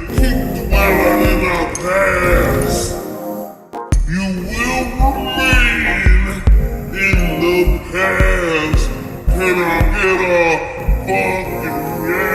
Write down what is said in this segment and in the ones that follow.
keep dwelling in the past. You will remain in the past. Can I get a fucking yeah?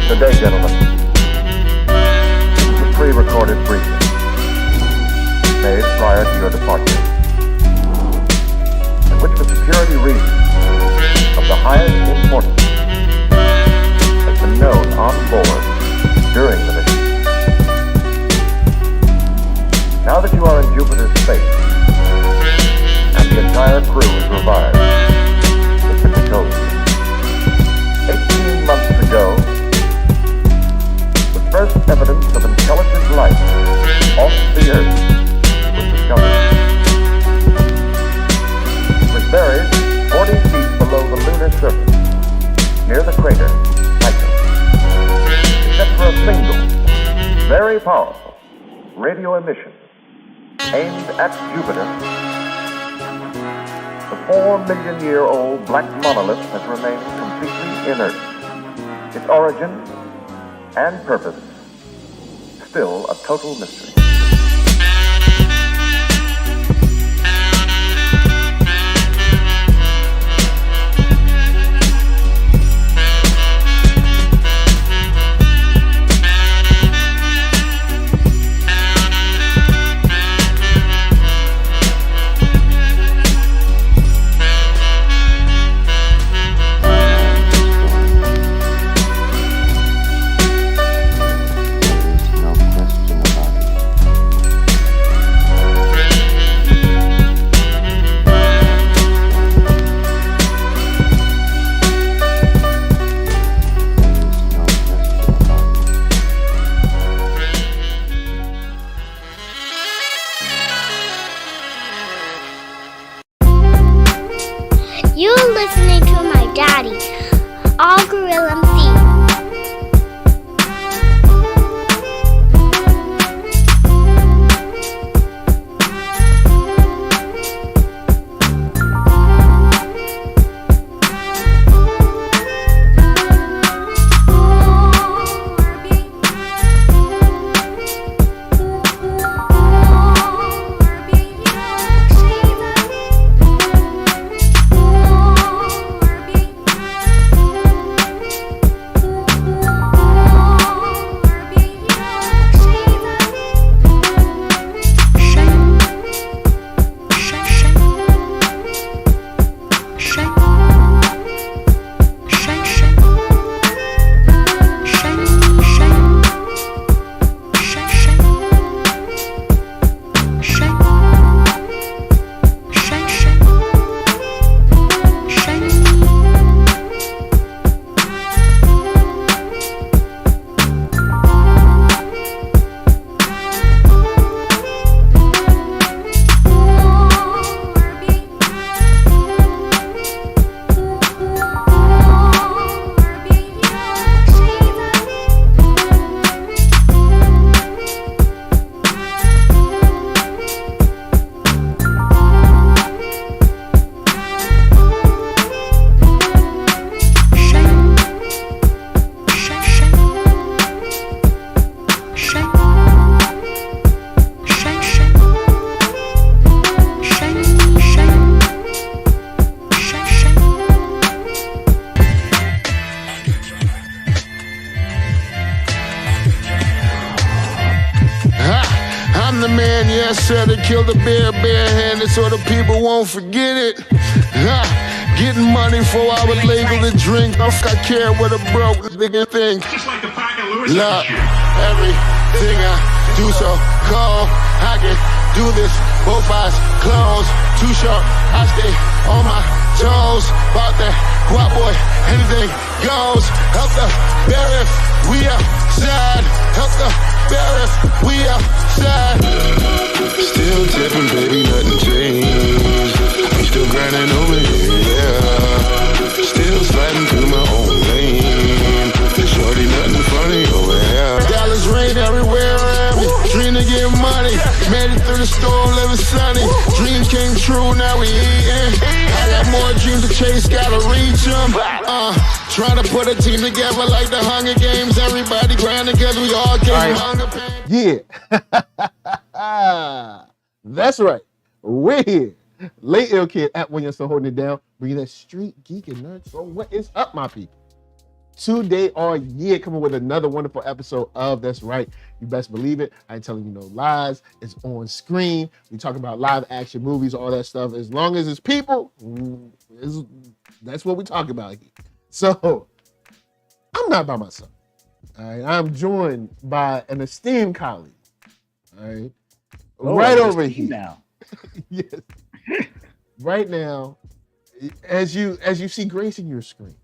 Good day, gentlemen. This is a pre-recorded briefing made prior to your departure, in which for security reasons of the highest importance has been known on board during the mission. Now that you are in Jupiter's space and the entire crew is revived, it can be told you. 18 months ago, first evidence of intelligent life off the Earth was discovered. It was buried 40 feet below the lunar surface, near the crater Patron. Except for a single, very powerful radio emission aimed at Jupiter, the 4-million-year-old black monolith has remained completely inert. Its origin and purpose, still a total mystery. the man, yes, sir, that killed the bear barehanded so the people won't forget it. Getting money for I was legal to drink. I care what a broke nigga think. Just like the pack of Lewiz. Look, everything I do so cold. I can do this, both eyes closed. Too short, I stay on my toes. About that guap boy, anything goes. Help the bear if we outside. Help the bear if we outside. Still tipping, baby, nothing changed. I'm still grinding over here, yeah. Still sliding through my own lane. Shorty, nothing funny over here. Dallas rain everywhere around me. Dream to get money. Made it through the storm, living sunny. Dreams came true, now we eating. I got more dreams to chase, gotta reach them. Trying to put a team together like the Hunger Games. Everybody grinding cause we all came hunger pain. Yeah. That's right. We're here. Late Ill Kid at OneYoungsta holding it down. Bringing that street geek and nerd. So what is up, my people? Today all year coming with another wonderful episode of That's Right. You best believe it. I ain't telling you no lies. It's on screen. We talk about live action movies, all that stuff. As long as it's people, that's what we talk about here. So I'm not by myself. All right. I'm joined by an esteemed colleague. All right. Right over here. Now. Yes. Right now, as you see gracing your screen,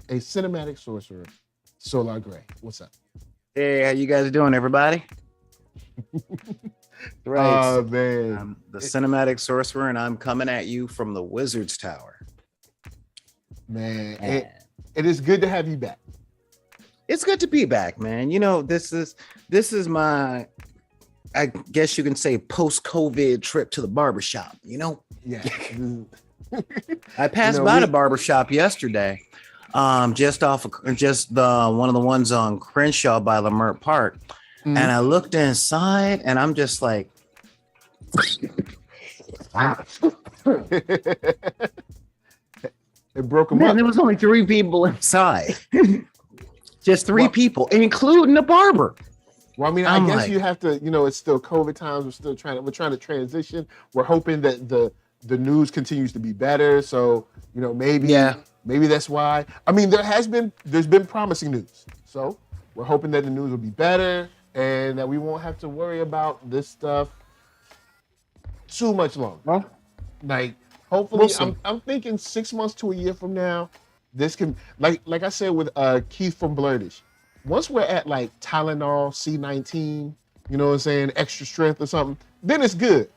a cinematic sorcerer, Solar Gray. What's up? Hey, how you guys doing, everybody? Right. Oh, man. I'm the cinematic sorcerer, and I'm coming at you from the Wizard's Tower. Man, it is good to have you back. It's good to be back, man. You know, this is my, I guess you can say, post-COVID trip to the barbershop, you know? Yeah. I passed by the barbershop yesterday. Just the one of the ones on Crenshaw by Lamert Park. And I looked inside and I'm just like, it broke them man, up. there was only 3 people inside. Just 3 people, including the barber. Well, I mean, I guess you have to, it's still COVID times. We're trying to transition. We're hoping that the news continues to be better. So, maybe that's why. I mean, there's been promising news. So we're hoping that the news will be better and that we won't have to worry about this stuff too much longer. Huh? Like, hopefully, We'll I'm thinking 6 months to a year from now, this can, like I said with Keith from Blurtish, once we're at like Tylenol C19, you know what I'm saying, extra strength or something, then it's good.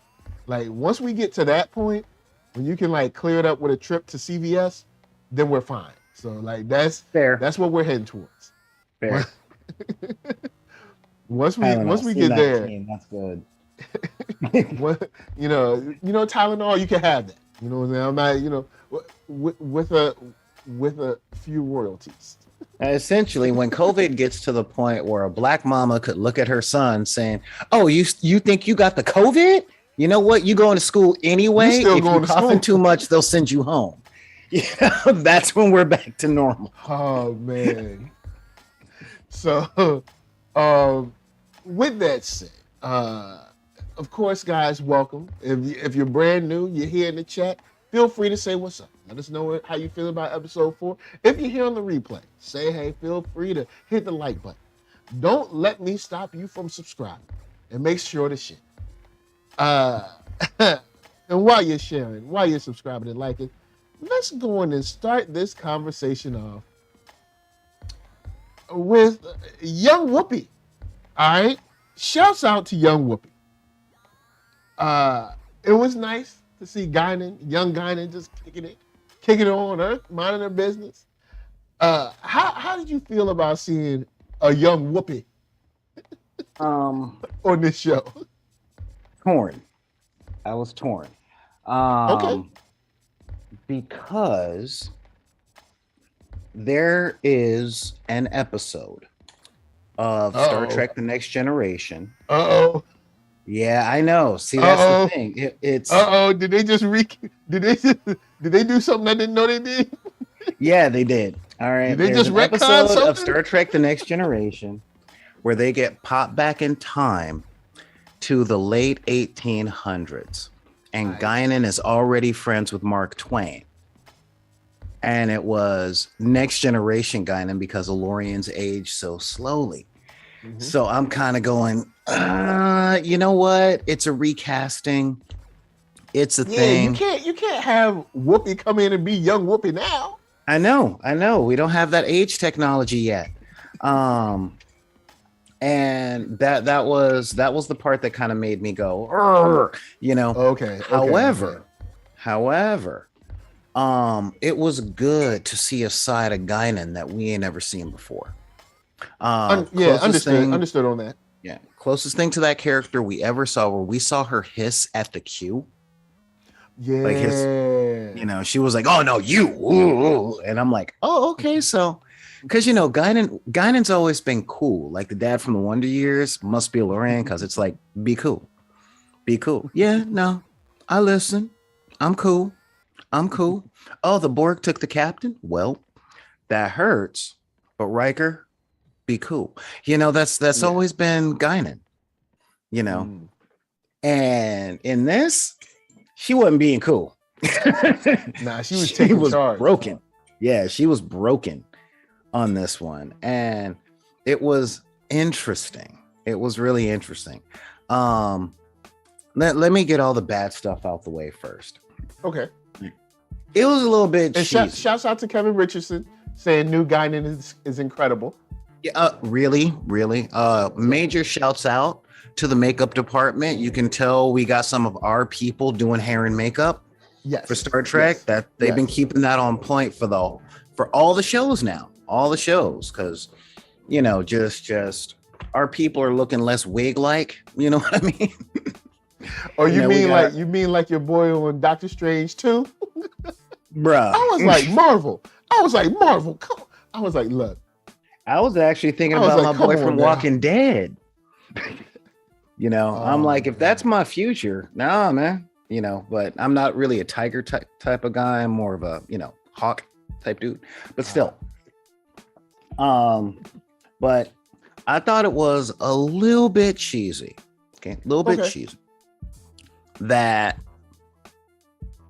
Like once we get to that point, when you can like clear it up with a trip to CVS, then we're fine. So like that's fair. That's what we're heading towards. Fair. once we get there, that's good. Tylenol, you can have that. You know what I'm saying? I'm not, with a few royalties. Essentially, when COVID gets to the point where a black mama could look at her son saying, "Oh, you think you got the COVID? You know what? You going to school anyway. If you're coughing too much, they'll send you home." That's when we're back to normal. Oh man. So, with that said, of course, guys, welcome. If you're brand new, you're here in the chat. Feel free to say what's up. Let us know how you feel about episode 4. If you're here on the replay, say hey. Feel free to hit the like button. Don't let me stop you from subscribing, and make sure to share. And while you're sharing, while you're subscribing and liking, let's go on and start this conversation off with Young Whoopi. All right, shouts out to Young Whoopi. It was nice to see young Guinan just kicking it on Earth, minding her business. How did you feel about seeing a Young Whoopi on this show? Torn. I was torn. Okay. Because there is an episode of Star Trek: The Next Generation. Yeah, I know. See, that's the thing. It's Did they just did they do something I didn't know they did? Yeah, they did. All right. Did they There's just an retcon episode something? of Star Trek: The Next Generation where they get popped back in time to the late 1800s, and Guinan is already friends with Mark Twain. And it was next generation Guinan because Elorians age so slowly. Mm-hmm. So I'm kind of going, you know what? It's a recasting. It's a thing. You can't have Whoopi come in and be young Whoopi now. I know. We don't have that age technology yet. And that was the part that kind of made me go, you know. Okay. However, it was good to see a side of Guinan that we ain't ever seen before. Understood on that. Yeah, closest thing to that character we ever saw, where we saw her hiss at the Q. Yeah, like you know, she was like, "Oh no, you," ooh. And I'm like, "Oh, okay." So, because you know, Guinan's always been cool. Like the dad from the Wonder Years must be Lorraine, because it's like, be cool. Yeah, no, I listen. I'm cool. Oh, the Borg took the captain. Well, that hurts. But Riker, be cool. You know, that's always been Guinan. You know, and in this, she wasn't being cool. Nah, she was taking charge. Broken. Yeah, she was broken on this one, and it was interesting. It was really interesting. Let me get all the bad stuff out the way first. Okay. It was a little bit. And shouts out to Kevin Richardson saying new Guinan is incredible. Yeah, really. Major shouts out to the makeup department. You can tell we got some of our people doing hair and makeup. Yes. For Star Trek, that they've been keeping that on point for all the shows now, because you know, just our people are looking less wig like. You know what I mean? Or you mean like your boy on Doctor Strange too? Bruh. I was like Marvel. Come on. I was like, look. I was actually thinking about my boy from Walking Dead. You know, I'm like, if that's my future, nah, man. You know, but I'm not really a tiger type of guy. I'm more of a, you know, hawk type dude. But still. But I thought it was a little bit cheesy. Okay, a little bit cheesy. That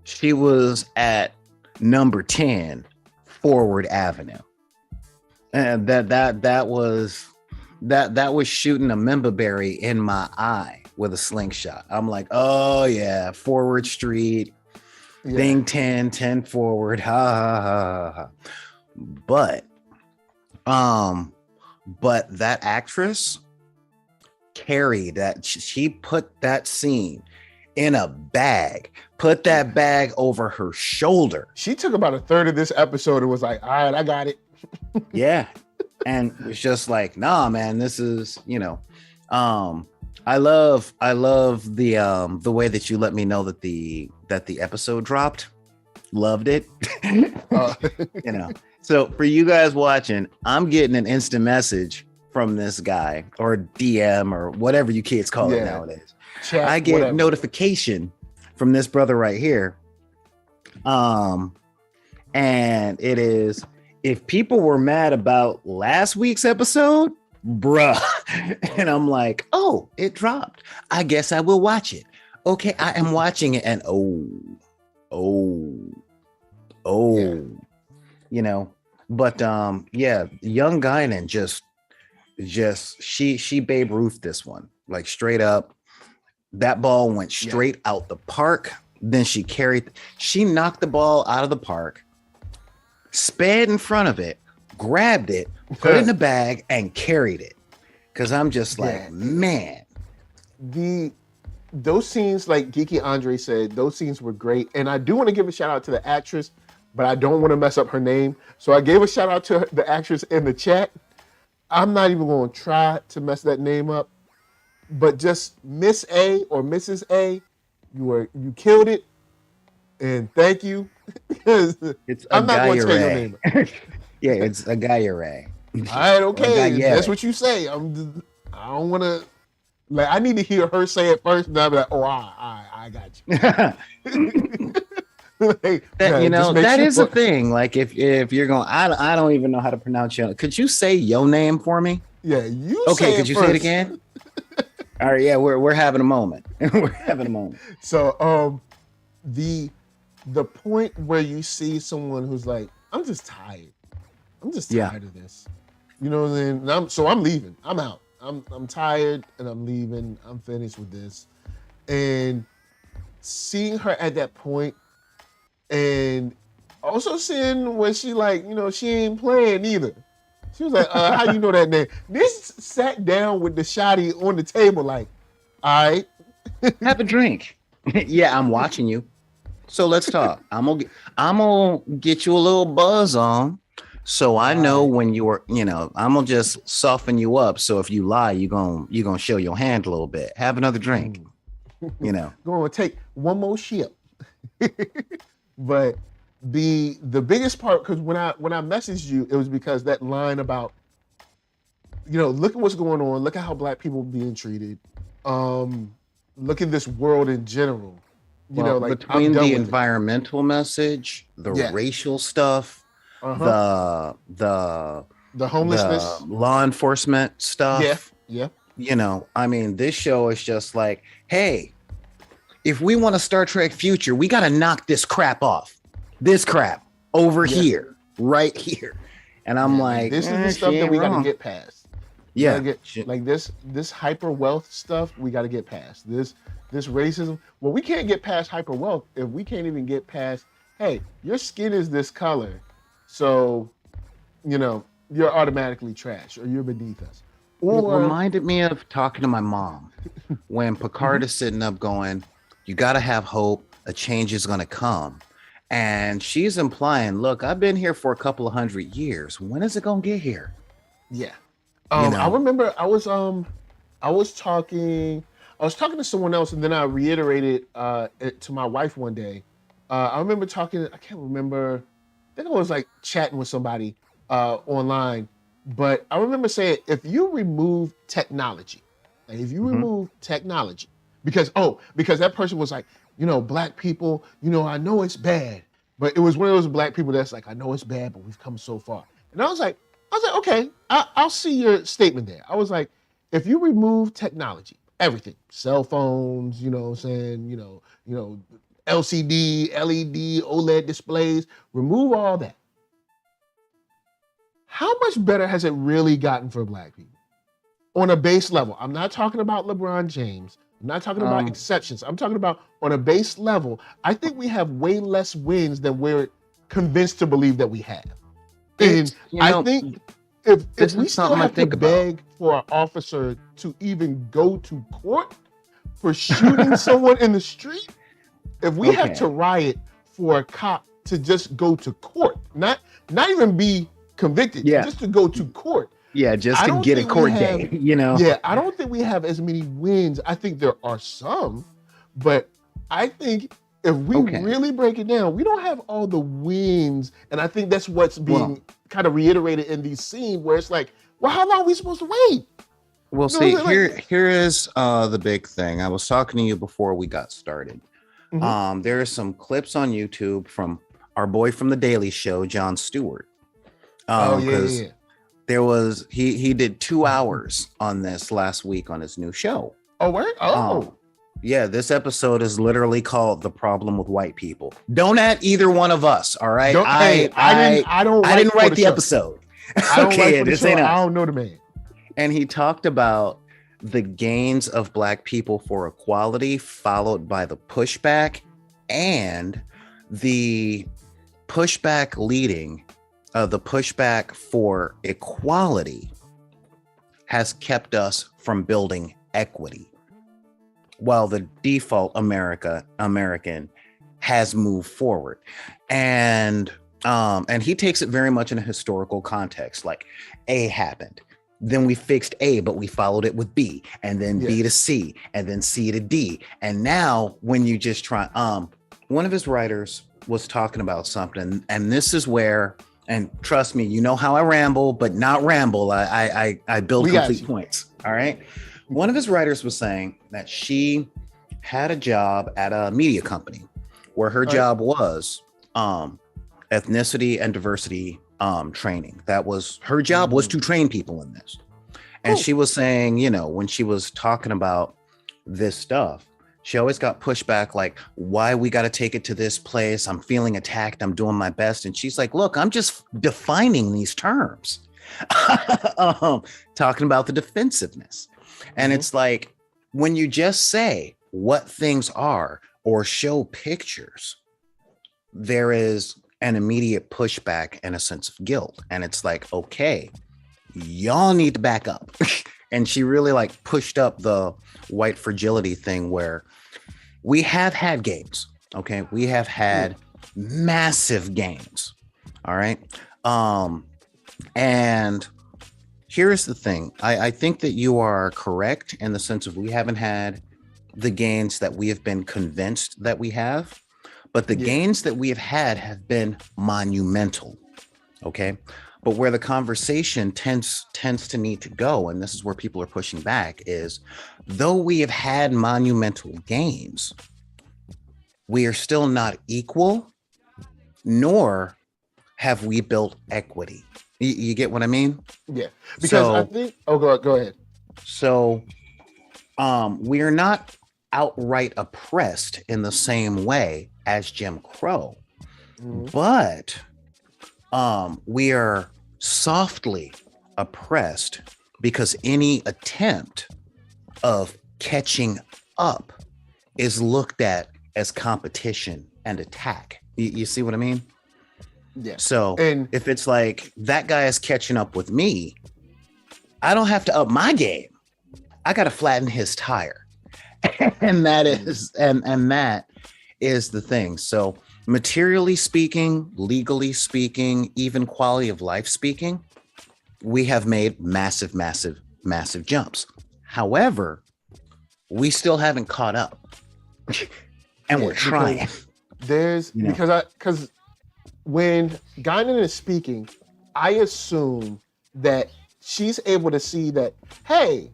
she was at number 10 Forward Avenue. And that was shooting a memberberry in my eye with a slingshot. I'm like, oh yeah, Forward Street, thing 10 forward, ha ha ha ha. But that actress carried that. She put that scene in a bag, put that bag over her shoulder. She took about a third of this episode and was like, all right, I got it. Yeah. And it's just like, nah, man, this is, you know, I love the way that you let me know that the episode dropped. Loved it. You know, so for you guys watching, I'm getting an instant message from this guy, or DM, or whatever you kids call it nowadays. Chat, I get notification from this brother right here. And it is, if people were mad about last week's episode, bruh. And I'm like, oh, it dropped. I guess I will watch it. Okay, I am watching it, and you know, but young Guinan just she Babe Ruth this one, like straight up. That ball went straight out the park. Then she knocked the ball out of the park, sped in front of it, grabbed it, put it in the bag, and carried it. Because I'm just like, man. Those scenes, like Geeky Andre said, those scenes were great. And I do want to give a shout out to the actress, but I don't want to mess up her name. So I gave a shout out to the actress in the chat. I'm not even going to try to mess that name up. But just Miss A or Mrs. A, you killed it, and thank you. It's I'm not going to tell your name. Yeah, it's a Ray. All right, okay, that's what you say. I don't want to. Like, I need to hear her say it first, and I'll be like, oh, I got you. Like, that is a thing. Like, if you're going, I don't even know how to pronounce your. Could you say your name for me? Yeah, you. Okay, say could you first. say it again? All right, yeah, we're having a moment. We're having a moment. So the point where you see someone who's like, I'm just tired. I'm just tired of this. You know what I mean? I'm leaving. I'm out. I'm tired and I'm leaving. I'm finished with this. And seeing her at that point, and also seeing when she like, she ain't playing either. She was like, how you know that name? This sat down with the shotty on the table like, all right. Have a drink. Yeah, I'm watching you. So let's talk. I'm gonna get you a little buzz on. So I know when you're, I'm gonna just soften you up. So if you lie, you're gonna show your hand a little bit. Have another drink. Gonna take one more sip. But the biggest part, because when I messaged you, it was because that line about, look at what's going on, look at how Black people are being treated, look at this world in general. Between the environmental message, the racial stuff, the homelessness, the law enforcement stuff. Yeah. This show is just like, hey, if we want a Star Trek future, we got to knock this crap off. This crap over here, right here. And I'm like, this is the stuff that we got to get past. Yeah. This hyper wealth stuff, we got to get past. This racism. Well, we can't get past hyper wealth if we can't even get past, hey, your skin is this color. So, you're automatically trash or you're beneath us. It reminded me of talking to my mom when Picard is sitting up going, you got to have hope. A change is going to come. And she's implying, look, I've been here for a couple of 100 years. When is it going to get here? Yeah. I remember I was talking to someone else, and then I reiterated it to my wife one day. I remember talking, I can't remember, I think I was like chatting with somebody online, but I remember saying, if you remove technology, because that person was like, Black people, I know it's bad, but it was one of those Black people that's like, I know it's bad, but we've come so far. And I was like, okay, I'll see your statement there. I was like, if you remove technology, everything, cell phones, LCD, LED, OLED displays, remove all that. How much better has it really gotten for Black people? On a base level. I'm not talking about LeBron James. I'm not talking about exceptions. I'm talking about on a base level. I think we have way less wins than we're convinced to believe that we have. And I think if we still have to beg for an officer to even go to court for shooting someone in the street, if we have to riot for a cop to just go to court, not even be convicted, just to go to court. Yeah, just to get a court date, Yeah, I don't think we have as many wins. I think there are some, but I think if we really break it down, we don't have all the wins. And I think that's what's being kind of reiterated in these scenes where it's like, well, how long are we supposed to wait? Well, here is the big thing. I was talking to you before we got started. There are some clips on YouTube from our boy from The Daily Show, Jon Stewart. There was he did 2 hours on this last week on his new show. Oh, where? Yeah, this episode is literally called "The Problem with White People." Don't at either one of us, all right? I didn't write the episode. I don't know the man. And he talked about the gains of Black people for equality, followed by the pushback, and the pushback leading. The pushback for equality has kept us from building equity, while the default American has moved forward. And he takes it very much in a historical context, like A happened. Then we fixed A, but we followed it with B, and then B to C, and then C to D. And now when you just try, one of his writers was talking about something, and this is where, and trust me, you know how I ramble, but not ramble. I build complete points. All right. One of his writers was saying that she had a job at a media company where her job was ethnicity and diversity training. That was her job, was to train people in this. And she was saying, when she was talking about this stuff, she always got pushback like, why we got to take it to this place? I'm feeling attacked. I'm doing my best. And she's like, look, I'm just defining these terms. Talking about the defensiveness. And it's like, when you just say what things are or show pictures, there is an immediate pushback and a sense of guilt. And it's like, okay, y'all need to back up. And she really like pushed up the white fragility thing where we have had gains. Okay. We have had massive gains. All right. And here's the thing. I think that you are correct in the sense of we haven't had the gains that we have been convinced that we have, but the gains that we have been monumental. Okay. But where the conversation tends to need to go, and this is where people are pushing back, is though we have had monumental gains, we are still not equal, nor have we built equity. You get what I mean? Yeah. Because I think, go ahead. So we are not outright oppressed in the same way as Jim Crow, but we are softly oppressed because any attempt of catching up is looked at as competition and attack. You see what I mean? Yeah. So if it's like that guy is catching up with me, I don't have to up my game. I got to flatten his tire. And that is the thing. So materially speaking, legally speaking, even quality of life speaking, we have made massive jumps. However, we still haven't caught up. And we're trying. Because when Guinan is speaking, I assume that she's able to see that, hey,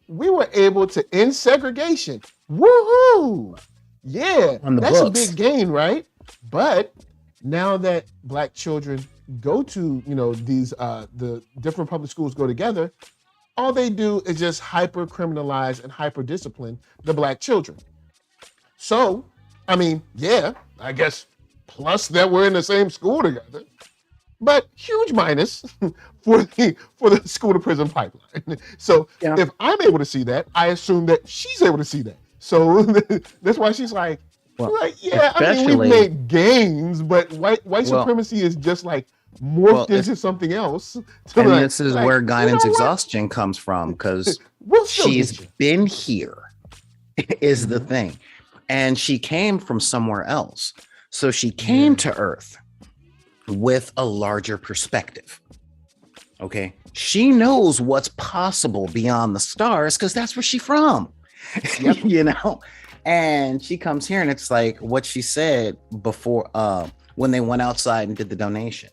we were able to end segregation. Woohoo! Yeah, that's a big gain, right? But now that Black children go to, these the different public schools go together, all they do is just hyper criminalize and hyper discipline the Black children. So, I mean, I guess plus that we're in the same school together, but huge minus for the school to prison pipeline. So if I'm able to see that, I assume that she's able to see that. So that's why she's like, we've made gains, but white supremacy is just like morphed into something else. And this is where Guinan's exhaustion comes from, because she's been here is the thing. And she came from somewhere else. So she came to Earth with a larger perspective. Okay. She knows what's possible beyond the stars because that's where she's from. Yep. And she comes here and it's like what she said before when they went outside and did the donation.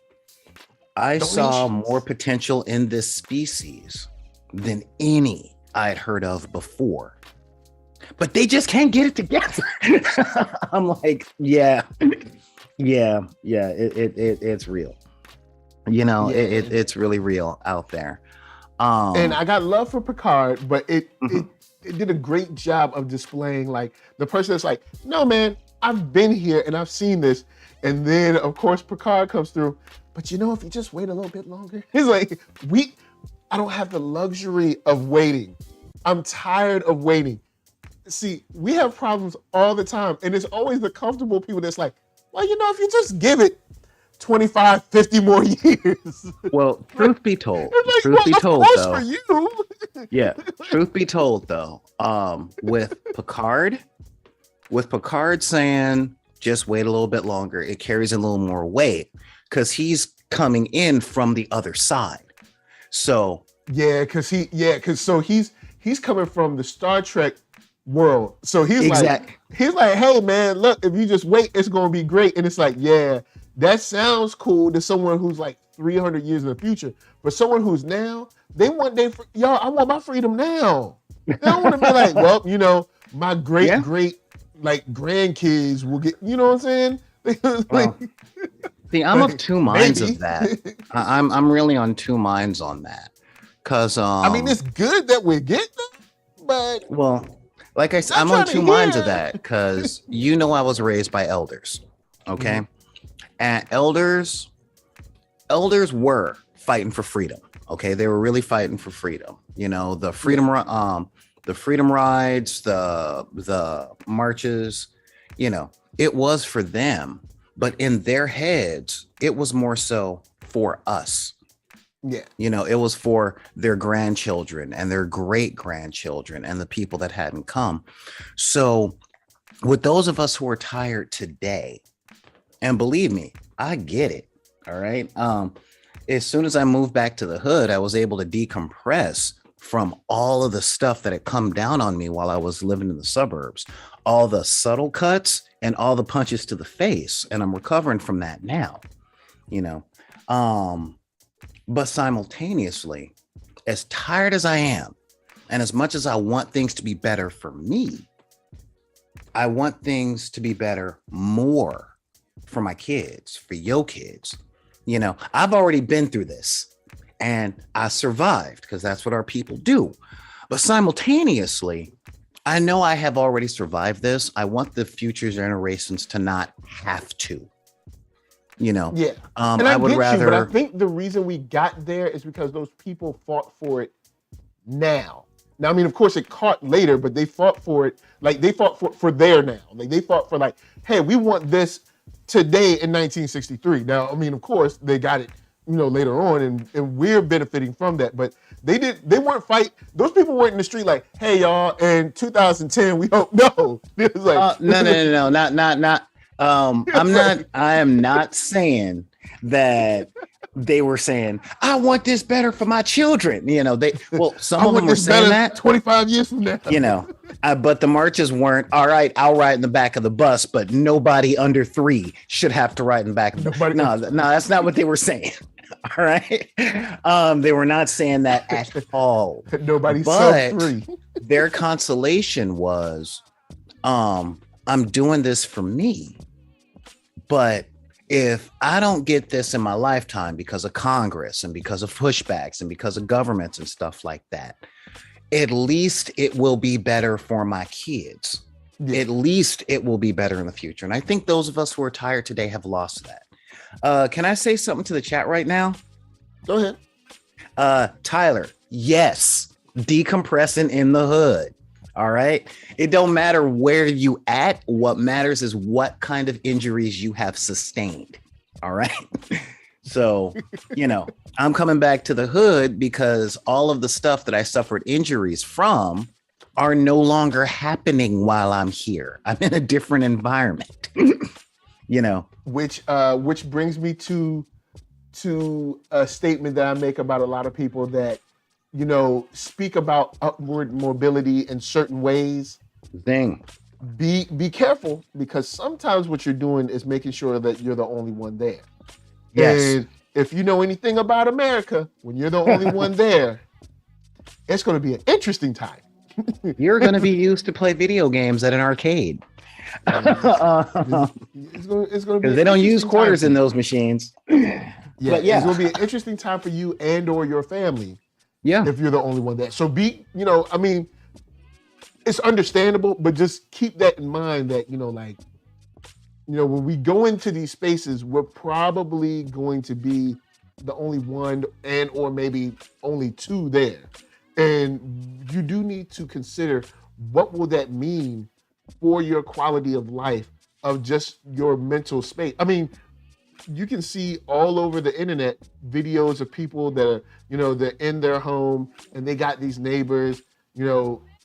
I saw more potential in this species than any I'd heard of before. But they just can't get it together. I'm like, it's real. It's really real out there. And I got love for Picard, but it did a great job of displaying like the person that's like, no, man, I've been here and I've seen this. And then of course Picard comes through, but if you just wait a little bit longer, he's like, I don't have the luxury of waiting. I'm tired of waiting. See, we have problems all the time. And it's always the comfortable people that's like, well, if you just give it 25, 50 more years. Well, truth be told, for you. Yeah, truth be told, though, with Picard saying, just wait a little bit longer, it carries a little more weight because he's coming in from the other side. So because he's coming from the Star Trek world. So he's like, hey man, look, if you just wait, it's gonna be great. And it's like, that sounds cool to someone who's like 300 years in the future. But someone who's now, they want I want my freedom now. They don't want to be like, well, my great like grandkids will get, you know what I'm saying? See, I'm of two minds of that. I'm really on two minds on that. Because I mean, it's good that we're getting them, but well, like I said, I'm on two minds of that because I was raised by elders, okay, and elders were fighting for freedom. Okay, they were really fighting for freedom. The freedom rides, the marches. It was for them, but in their heads, it was more so for us. Yeah. It was for their grandchildren and their great grandchildren and the people that hadn't come. So with those of us who are tired today, and believe me, I get it. All right. As soon as I moved back to the hood, I was able to decompress from all of the stuff that had come down on me while I was living in the suburbs, all the subtle cuts and all the punches to the face. And I'm recovering from that now, but simultaneously, as tired as I am, and as much as I want things to be better for me, I want things to be better more for my kids, for your kids. I've already been through this and I survived because that's what our people do. But simultaneously, I know I have already survived this. I want the future generations to not have to. Yeah. And I would rather. But I think the reason we got there is because those people fought for it now. Now, I mean, of course, it caught later, but they fought for it. Like they fought for their now. Like they fought for hey, we want this today in 1963. Now, I mean, of course, they got it, later on, and we're benefiting from that. But they weren't fight. Those people weren't in the street like, hey, y'all, in 2010, we hope. No, it was like, no, not. I am not saying that they were saying, I want this better for my children. Some of them were saying that 25 years from now. But the marches weren't, all right, I'll ride in the back of the bus, but nobody under 3 should have to ride in the back of the bus. No, that's not what they were saying. All right. They were not saying that at all. Nobody sub 3. Their consolation was, I'm doing this for me. But if I don't get this in my lifetime because of Congress and because of pushbacks and because of governments and stuff like that, at least it will be better for my kids. Yeah. At least it will be better in the future. And I think those of us who are tired today have lost that. Can I say something to the chat right now? Go ahead. Tyler, yes, decompressing in the hood. All right. It don't matter where you at. What matters is what kind of injuries you have sustained. All right. So, I'm coming back to the hood because all of the stuff that I suffered injuries from are no longer happening while I'm here. I'm in a different environment, which brings me to a statement that I make about a lot of people that speak about upward mobility in certain ways. Dang. Be careful, because sometimes what you're doing is making sure that you're the only one there. Yes. And if you know anything about America, when you're the only one there, it's going to be an interesting time. You're going to be used to play video games at an arcade. It's going to be because they don't use quarters in those machines. Yeah, it's going to be an interesting time for you and or your family. Yeah. If you're the only one there. So it's understandable, but just keep that in mind that, when we go into these spaces, we're probably going to be the only one and or maybe only 2 there. And you do need to consider what will that mean for your quality of life, of just your mental space. I mean, you can see all over the internet videos of people that are, they're in their home and they got these neighbors,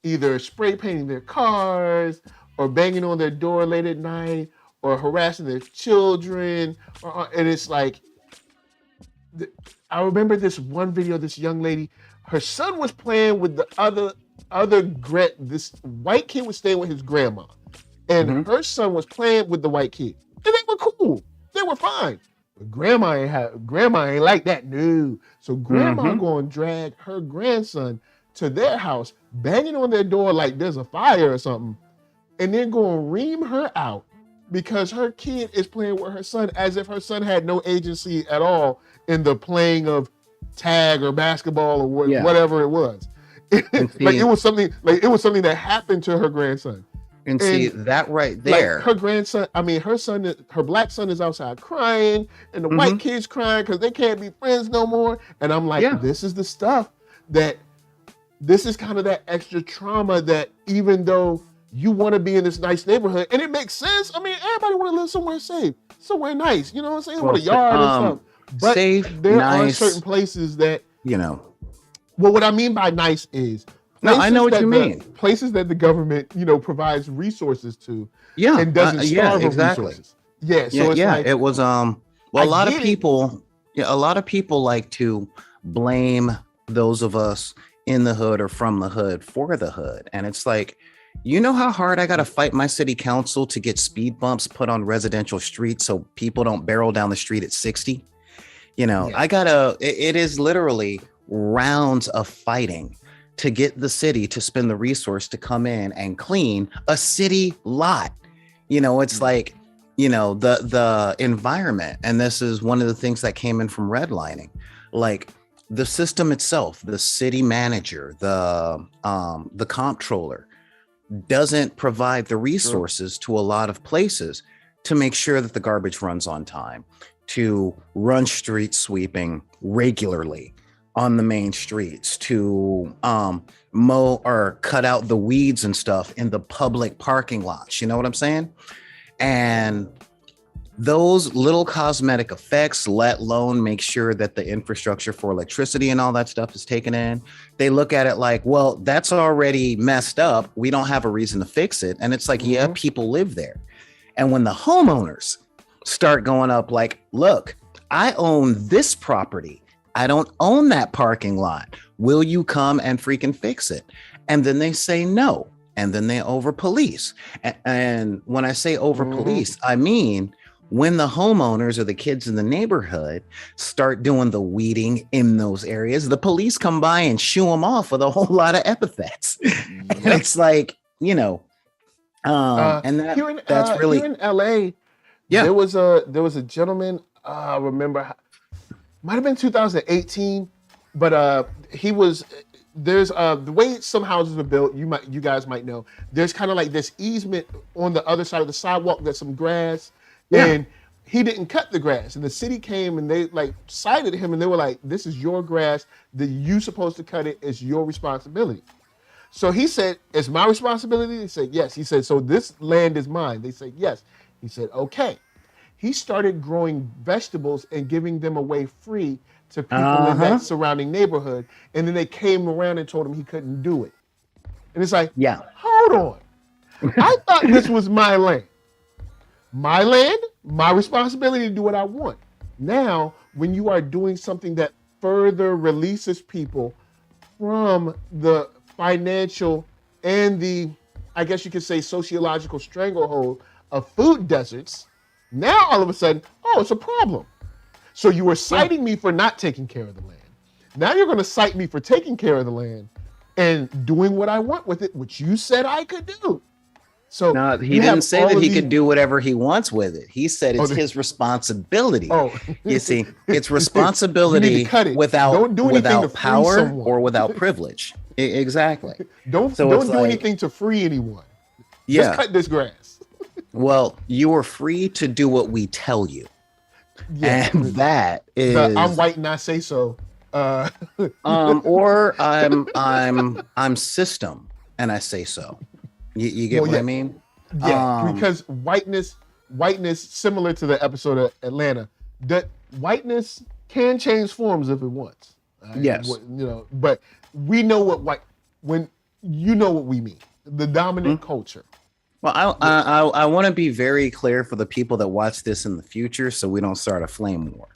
either spray painting their cars or banging on their door late at night or harassing their children. And it's like, I remember this one video, this young lady, her son was playing with the this white kid was staying with his grandma. And her son was playing with the white kid. And they were cool. They were fine. But grandma ain't like that. No. So grandma going to drag her grandson to their house, banging on their door like there's a fire or something, and then going to ream her out because her kid is playing with her son as if her son had no agency at all in the playing of tag or basketball or whatever it was. See, it was something that happened to her grandson. And see that right there. Like her grandson, her black son is outside crying, and the white kids crying because they can't be friends no more. And I'm like, this is the stuff this is kind of that extra trauma that even though you want to be in this nice neighborhood, and it makes sense. I mean, everybody want to live somewhere safe, somewhere nice. You know what I'm saying? With a yard and stuff. But safe, there nice, are certain places that, Well, what I mean by nice is, I know what you mean. Places that the government, provides resources to, and doesn't starve of resources. Yeah, so it was a lot of people like to blame those of us in the hood or from the hood for the hood, and it's like, you know how hard I got to fight my city council to get speed bumps put on residential streets so people don't barrel down the street at 60. It is literally rounds of fighting to get the city to spend the resource to come in and clean a city lot. It's like, the environment. And this is one of the things that came in from redlining, like the system itself, the city manager, the comptroller doesn't provide the resources to a lot of places to make sure that the garbage runs on time, to run street sweeping regularly on the main streets, to mow or cut out the weeds and stuff in the public parking lots. You know what I'm saying? And those little cosmetic effects, let alone make sure that the infrastructure for electricity and all that stuff is taken in. They look at it like, well, that's already messed up. We don't have a reason to fix it. And it's like, yeah, people live there. And when the homeowners start going up like, look, I own this property. I don't own that parking lot. Will you come and freaking fix it? And then they say no. And then they over police. And when I say over police, I mean, when the homeowners or the kids in the neighborhood start doing the weeding in those areas, the police come by and shoo them off with a whole lot of epithets. And it's like, and that's really here in LA. Yeah, there was a gentleman. I remember, might have been 2018, but there's the way some houses are built. You guys might know. There's kind of like this easement on the other side of the sidewalk. There's some grass. Yeah. And he didn't cut the grass, and the city came and they cited him, and they were like, "This is your grass. That you supposed to cut it. It's your responsibility." So he said, "It's my responsibility." They said, "Yes." He said, "So this land is mine." They said, "Yes." He said, "Okay." He started growing vegetables and giving them away free to people in that surrounding neighborhood, and then they came around and told him he couldn't do it. And it's like, hold on. I thought this was my land. My land, my responsibility to do what I want. Now, when you are doing something that further releases people from the financial and the, I guess you could say, sociological stranglehold of food deserts, now all of a sudden, it's a problem. So you were citing me for not taking care of the land. Now you're going to cite me for taking care of the land and doing what I want with it, which you said I could do. So no, he didn't say that he could do whatever he wants with it. He said it's his responsibility. You see, it's responsibility without power or without privilege. Exactly. Don't do anything to free anyone. Just cut this grass. Well, you are free to do what we tell you. Yeah. And that is I'm white and I say so. Or I'm system and I say so. You get what I mean? Yeah, because whiteness, similar to the episode of Atlanta, that whiteness can change forms if it wants. Yes. But we know what we mean. The dominant culture. Well, I want to be very clear for the people that watch this in the future, so we don't start a flame war.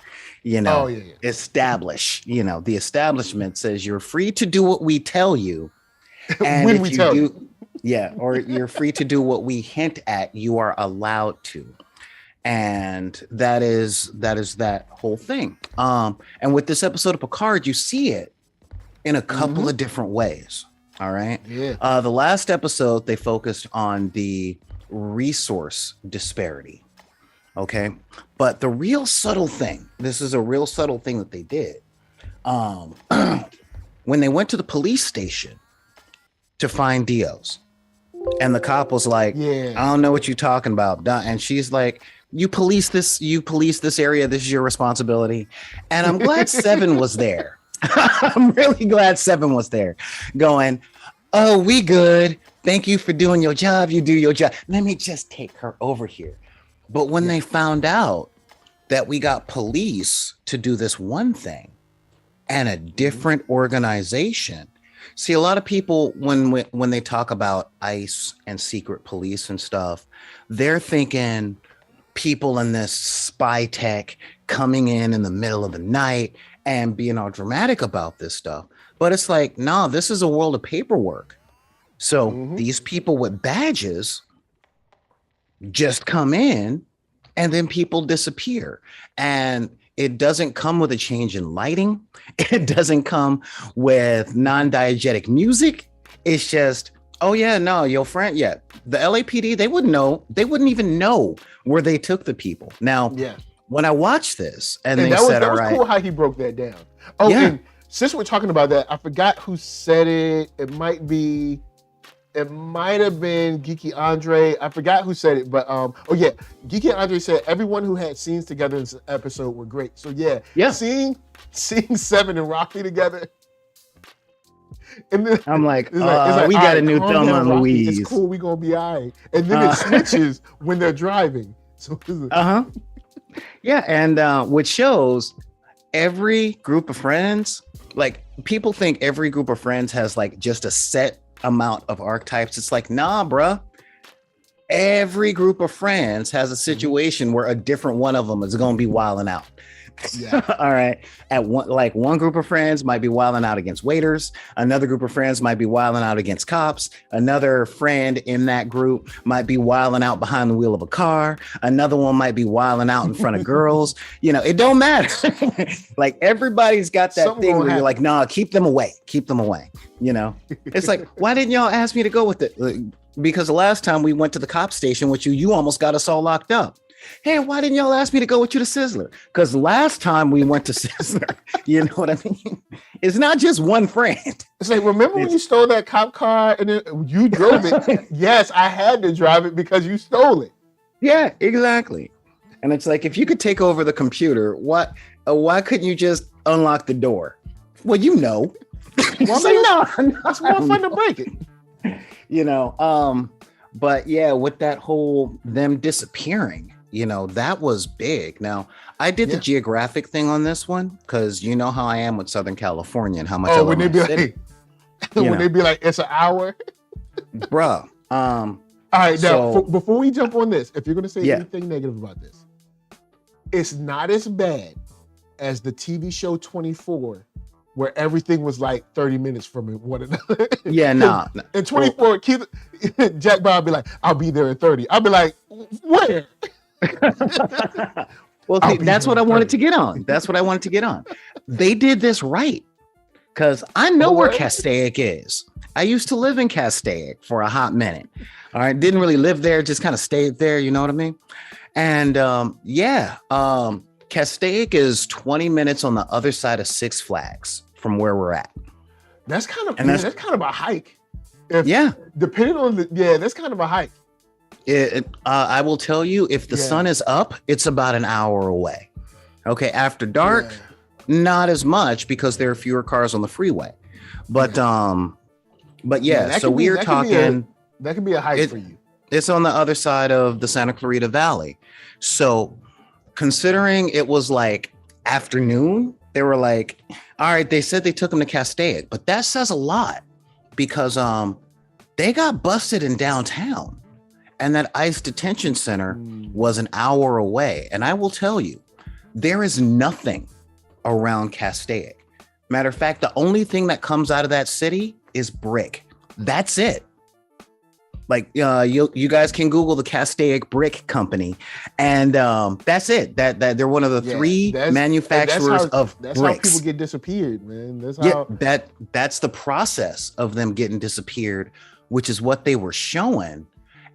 Establish. The establishment says you're free to do what we tell you, and when we tell you. Or you're free to do what we hint at. You are allowed to, and that is that whole thing. And with this episode of Picard, you see it in a couple of different ways. All right. Yeah. The last episode, they focused on the resource disparity. Okay. But the real subtle thing, this is a real subtle thing that they did. when they went to the police station to find Dios, and the cop was like, I don't know what you're talking about. And she's like, you police this area. This is your responsibility. And I'm glad Seven was there. I'm really glad Seven was there going, oh, we good. Thank you for doing your job. You do your job. Let me just take her over here. But when they found out that we got police to do this one thing and a different organization. See, a lot of people, when they talk about ICE and secret police and stuff, they're thinking people in this spy tech coming in the middle of the night and being all dramatic about this stuff. But it's like, no, this is a world of paperwork. So these people with badges just come in and then people disappear. And it doesn't come with a change in lighting. It doesn't come with non-diegetic music. It's just, oh yeah, no, your friend, the LAPD, they wouldn't know. They wouldn't even know where they took the people. Now, when I watched this and they said, that was cool how he broke that down. Oh, and since we're talking about that, I forgot who said it. It might have been Geeky Andre. I forgot who said it, but Geeky Andre said everyone who had scenes together in this episode were great. So seeing Seven and Raffi together. And then I'm like, we got a new thumb on Lewiz. It's cool, we gonna be all right. And then it switches when they're driving. So and which shows every group of friends, like people think every group of friends has like just a set amount of archetypes. It's like, nah, bruh. Every group of friends has a situation where a different one of them is going to be wilding out. All right. One group of friends might be wilding out against waiters. Another group of friends might be wilding out against cops. Another friend in that group might be wilding out behind the wheel of a car. Another one might be wilding out in front of girls. It don't matter. Like everybody's got that thing where you're like, nah, keep them away. It's like, why didn't y'all ask me to go with it? Because the last time we went to the cop station with you almost got us all locked up. Hey, why didn't y'all ask me to go with you to Sizzler? Because last time we went to Sizzler, you know what I mean? It's not just one friend. It's like, remember when you stole that cop car and then you drove it? Yes, I had to drive it because you stole it. Yeah, exactly. And it's like, if you could take over the computer, why couldn't you just unlock the door? Well, Well, it's more fun to break it. But yeah, with that whole them disappearing, that was big. Now, I did the geographic thing on this one because you know how I am with Southern California and how much I love my city. When they be like, it's an hour. Bruh. All right, now, before we jump on this, if you're going to say anything negative about this, it's not as bad as the TV show 24, where everything was like 30 minutes from one another. Yeah, no. In 24, Jack Bob be like, I'll be there in 30. I'll be like, where? Well, that's what I wanted to get on. They did this right. Because I know where Castaic is. I used to live in Castaic for a hot minute. All right. Didn't really live there, just kind of stayed there. You know what I mean? And Castaic is 20 minutes on the other side of Six Flags from where we're at. That's kind of a hike. Depending on that's kind of a hike. I will tell you, if the sun is up, it's about an hour away. Okay, after dark, not as much because there are fewer cars on the freeway. But so we're talking. That could be a hike for you. It's on the other side of the Santa Clarita Valley. So considering it was like afternoon, they were like, all right, they said they took them to Castaic, but that says a lot because they got busted in downtown. And that ICE detention center was an hour away. And I will tell you, there is nothing around Castaic. Matter of fact, the only thing that comes out of that city is brick. That's it. Like you guys can Google the Castaic Brick Company, and that's it. That they're one of the three manufacturers of bricks. That's how people get disappeared, man. That's the process of them getting disappeared, which is what they were showing.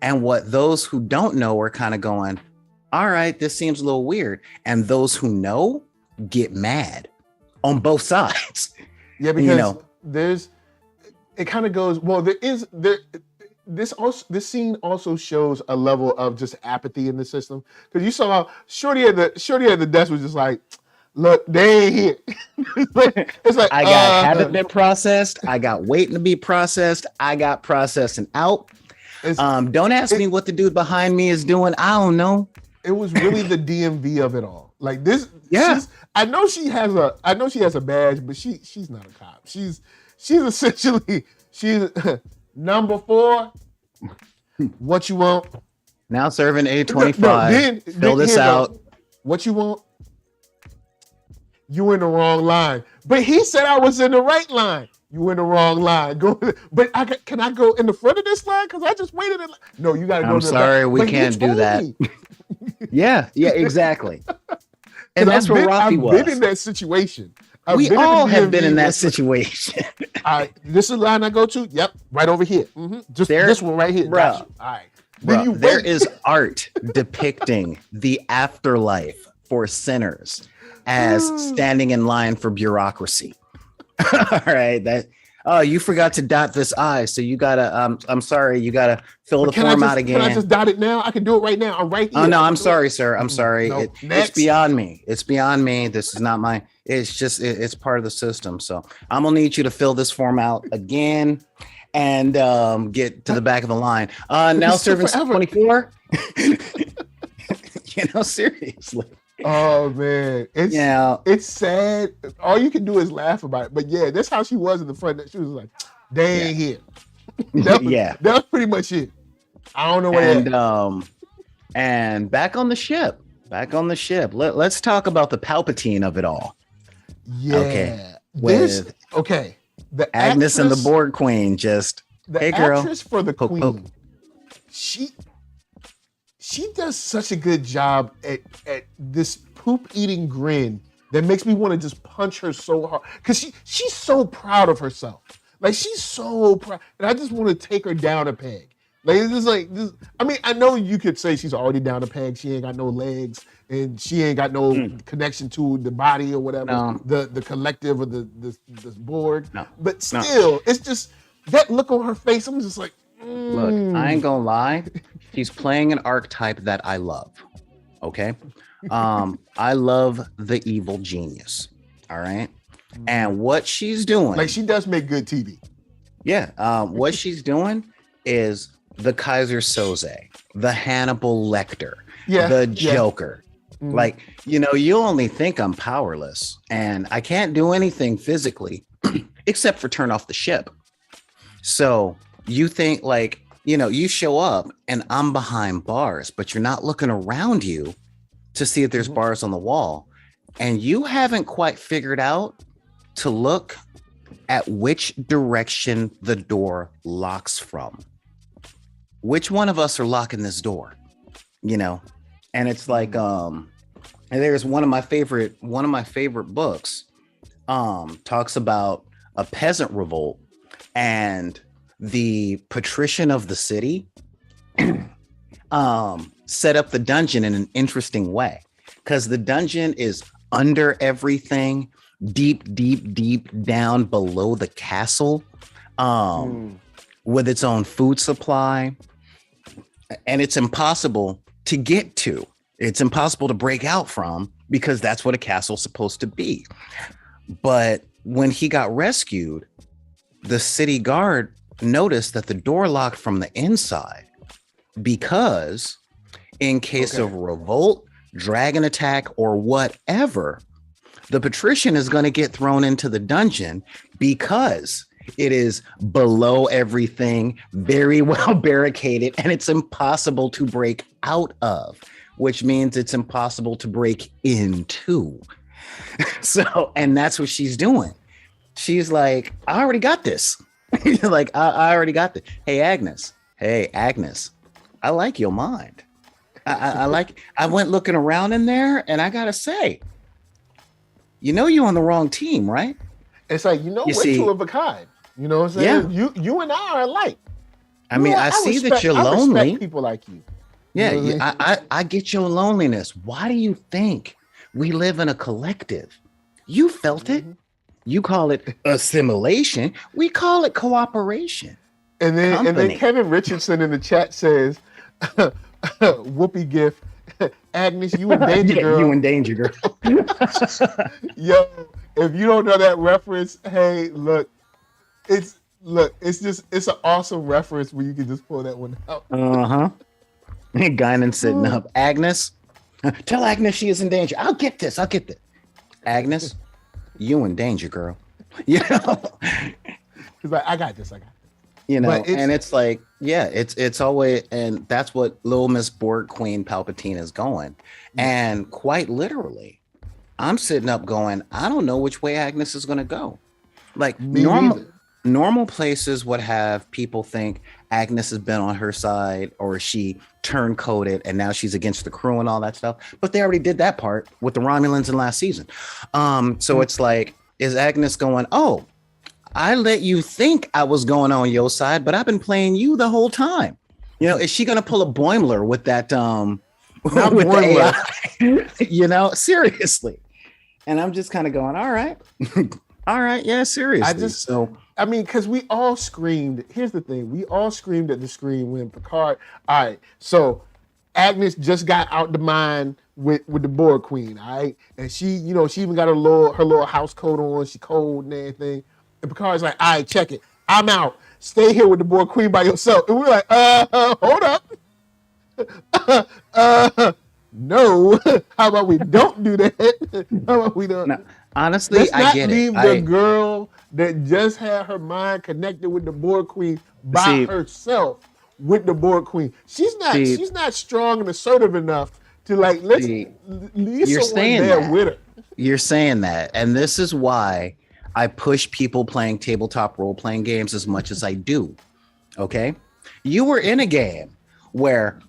And what those who don't know are kind of going, all right, this seems a little weird. And those who know get mad. on both sides. Yeah, because it kind of goes, well, this scene also shows a level of just apathy in the system. Because you saw how Shorty at the desk was just like, look, they ain't here. it's like I got haven't been processed. I got waiting to be processed. I got processed and out. Don't ask me what the dude behind me is doing. I don't know. It was really the DMV of it all. Like this. Yeah. I know she has a badge, but she's not a cop. She's essentially number 4. What you want? Now serving 825. Fill this out. What you want? You in the wrong line. But he said I was in the right line. You in the wrong line. But can I go in the front of this line? Because I just waited. No, you got to go. I'm sorry, we can't do that. Yeah, exactly. And that's where Raffi was. I've been in that situation. We all have been in that situation. All right, this is the line I go to. Yep, right over here. Mm-hmm. Just this one right here. Bro. All right. Bro, there is art depicting the afterlife for sinners as standing in line for bureaucracy. All right, you forgot to dot this I, so you gotta. I'm sorry, you gotta fill the form out again. Can I just dot it now? I can do it right now. I'm right here. Oh no, I'm sorry, sir. I'm sorry. No, it's beyond me. It's beyond me. This is not my. It's just it's part of the system. So I'm gonna need you to fill this form out again and get to the back of the line. Now serving 24. Seriously. Oh man, it's sad. All you can do is laugh about it. But yeah, that's how she was in the front. She was like, "They ain't here." That was pretty much it. I don't know what. And back on the ship. Let's talk about the Palpatine of it all. Yeah. Okay. The Agnes and the Borg Queen hey girl. Actress for the Queen. She does such a good job at this poop eating grin that makes me want to just punch her so hard because she's so proud of herself. Like she's so proud, and I just want to take her down a peg. Like it's just like this. I mean, I know you could say she's already down a peg. She ain't got no legs, and she ain't got no connection to the body or whatever. No. The collective of this Borg. No. But still, it's just that look on her face. I'm just like. Look, I ain't gonna lie. She's playing an archetype that I love. Okay. I love the evil genius. All right. And what she's doing. Like she does make good TV. Yeah. What she's doing is the Kaiser Soze, the Hannibal Lecter, the Joker. Like, you only think I'm powerless and I can't do anything physically except for turn off the ship. So you think you show up and I'm behind bars, but you're not looking around you to see if there's bars on the wall. And you haven't quite figured out to look at which direction the door locks from. Which one of us are locking this door? And it's like, and there's one of my favorite books, talks about a peasant revolt and the patrician of the city set up the dungeon in an interesting way because the dungeon is under everything, deep down below the castle, with its own food supply, and it's impossible to get to. It's impossible to break out from because that's what a castle's supposed to be. But when he got rescued, the city guard noticed that the door locked from the inside because in case of revolt, dragon attack, or whatever, the patrician is going to get thrown into the dungeon because it is below everything, very well barricaded, and it's impossible to break out of, which means it's impossible to break into. So, and that's what she's doing. She's like, I already got this. Like, I already got this. Hey, Agnes, I like your mind. I went looking around in there and I got to say, you're on the wrong team, right? It's like, we're two of a kind. You know what I'm saying? Yeah. You and I are alike. I mean, I see that you're lonely. I respect people like you. Yeah, I get your loneliness. Why do you think we live in a collective? You felt it. You call it assimilation. We call it cooperation. And then Kevin Richardson in the chat says, "Whoopi gift, Agnes, you in danger, girl. You in danger, girl." Yo, if you don't know that reference, hey, look, it's an awesome reference where you can just pull that one out. Guinan sitting up. Agnes, tell Agnes she is in danger. I'll get this. Agnes, you in danger, girl. You know, he's like, I got this. You know, and it's like, yeah, it's always, and that's what Little Miss Borg Queen Palpatine is going. And quite literally, I'm sitting up going, I don't know which way Agnes is going to go. Like normal places would have people think Agnes has been on her side, or she turncoated and now she's against the crew and all that stuff. But they already did that part with the Romulans in last season. So it's like, is Agnes going, oh, I let you think I was going on your side, but I've been playing you the whole time. You know, is she going to pull a Boimler with that, with the AI? You know, seriously. And I'm just kind of going, all right. All right. Yeah, seriously. I mean, because we all screamed. Here's the thing. We all screamed at the screen when Picard. All right. So Agnes just got out the mine with the Borg Queen. All right. And she even got her little house coat on. She cold and everything. And Picard's like, all right, check it. I'm out. Stay here with the Borg Queen by yourself. And we're like, hold up. No. How about we don't do that? How about we don't? No, honestly, I get it. Let's not leave the girl that just had her mind connected with the Borg Queen by herself with the Borg Queen. She's not strong and assertive enough to like, let's leave someone there with her. You're saying that. And this is why I push people playing tabletop role-playing games as much as I do. Okay? You were in a game where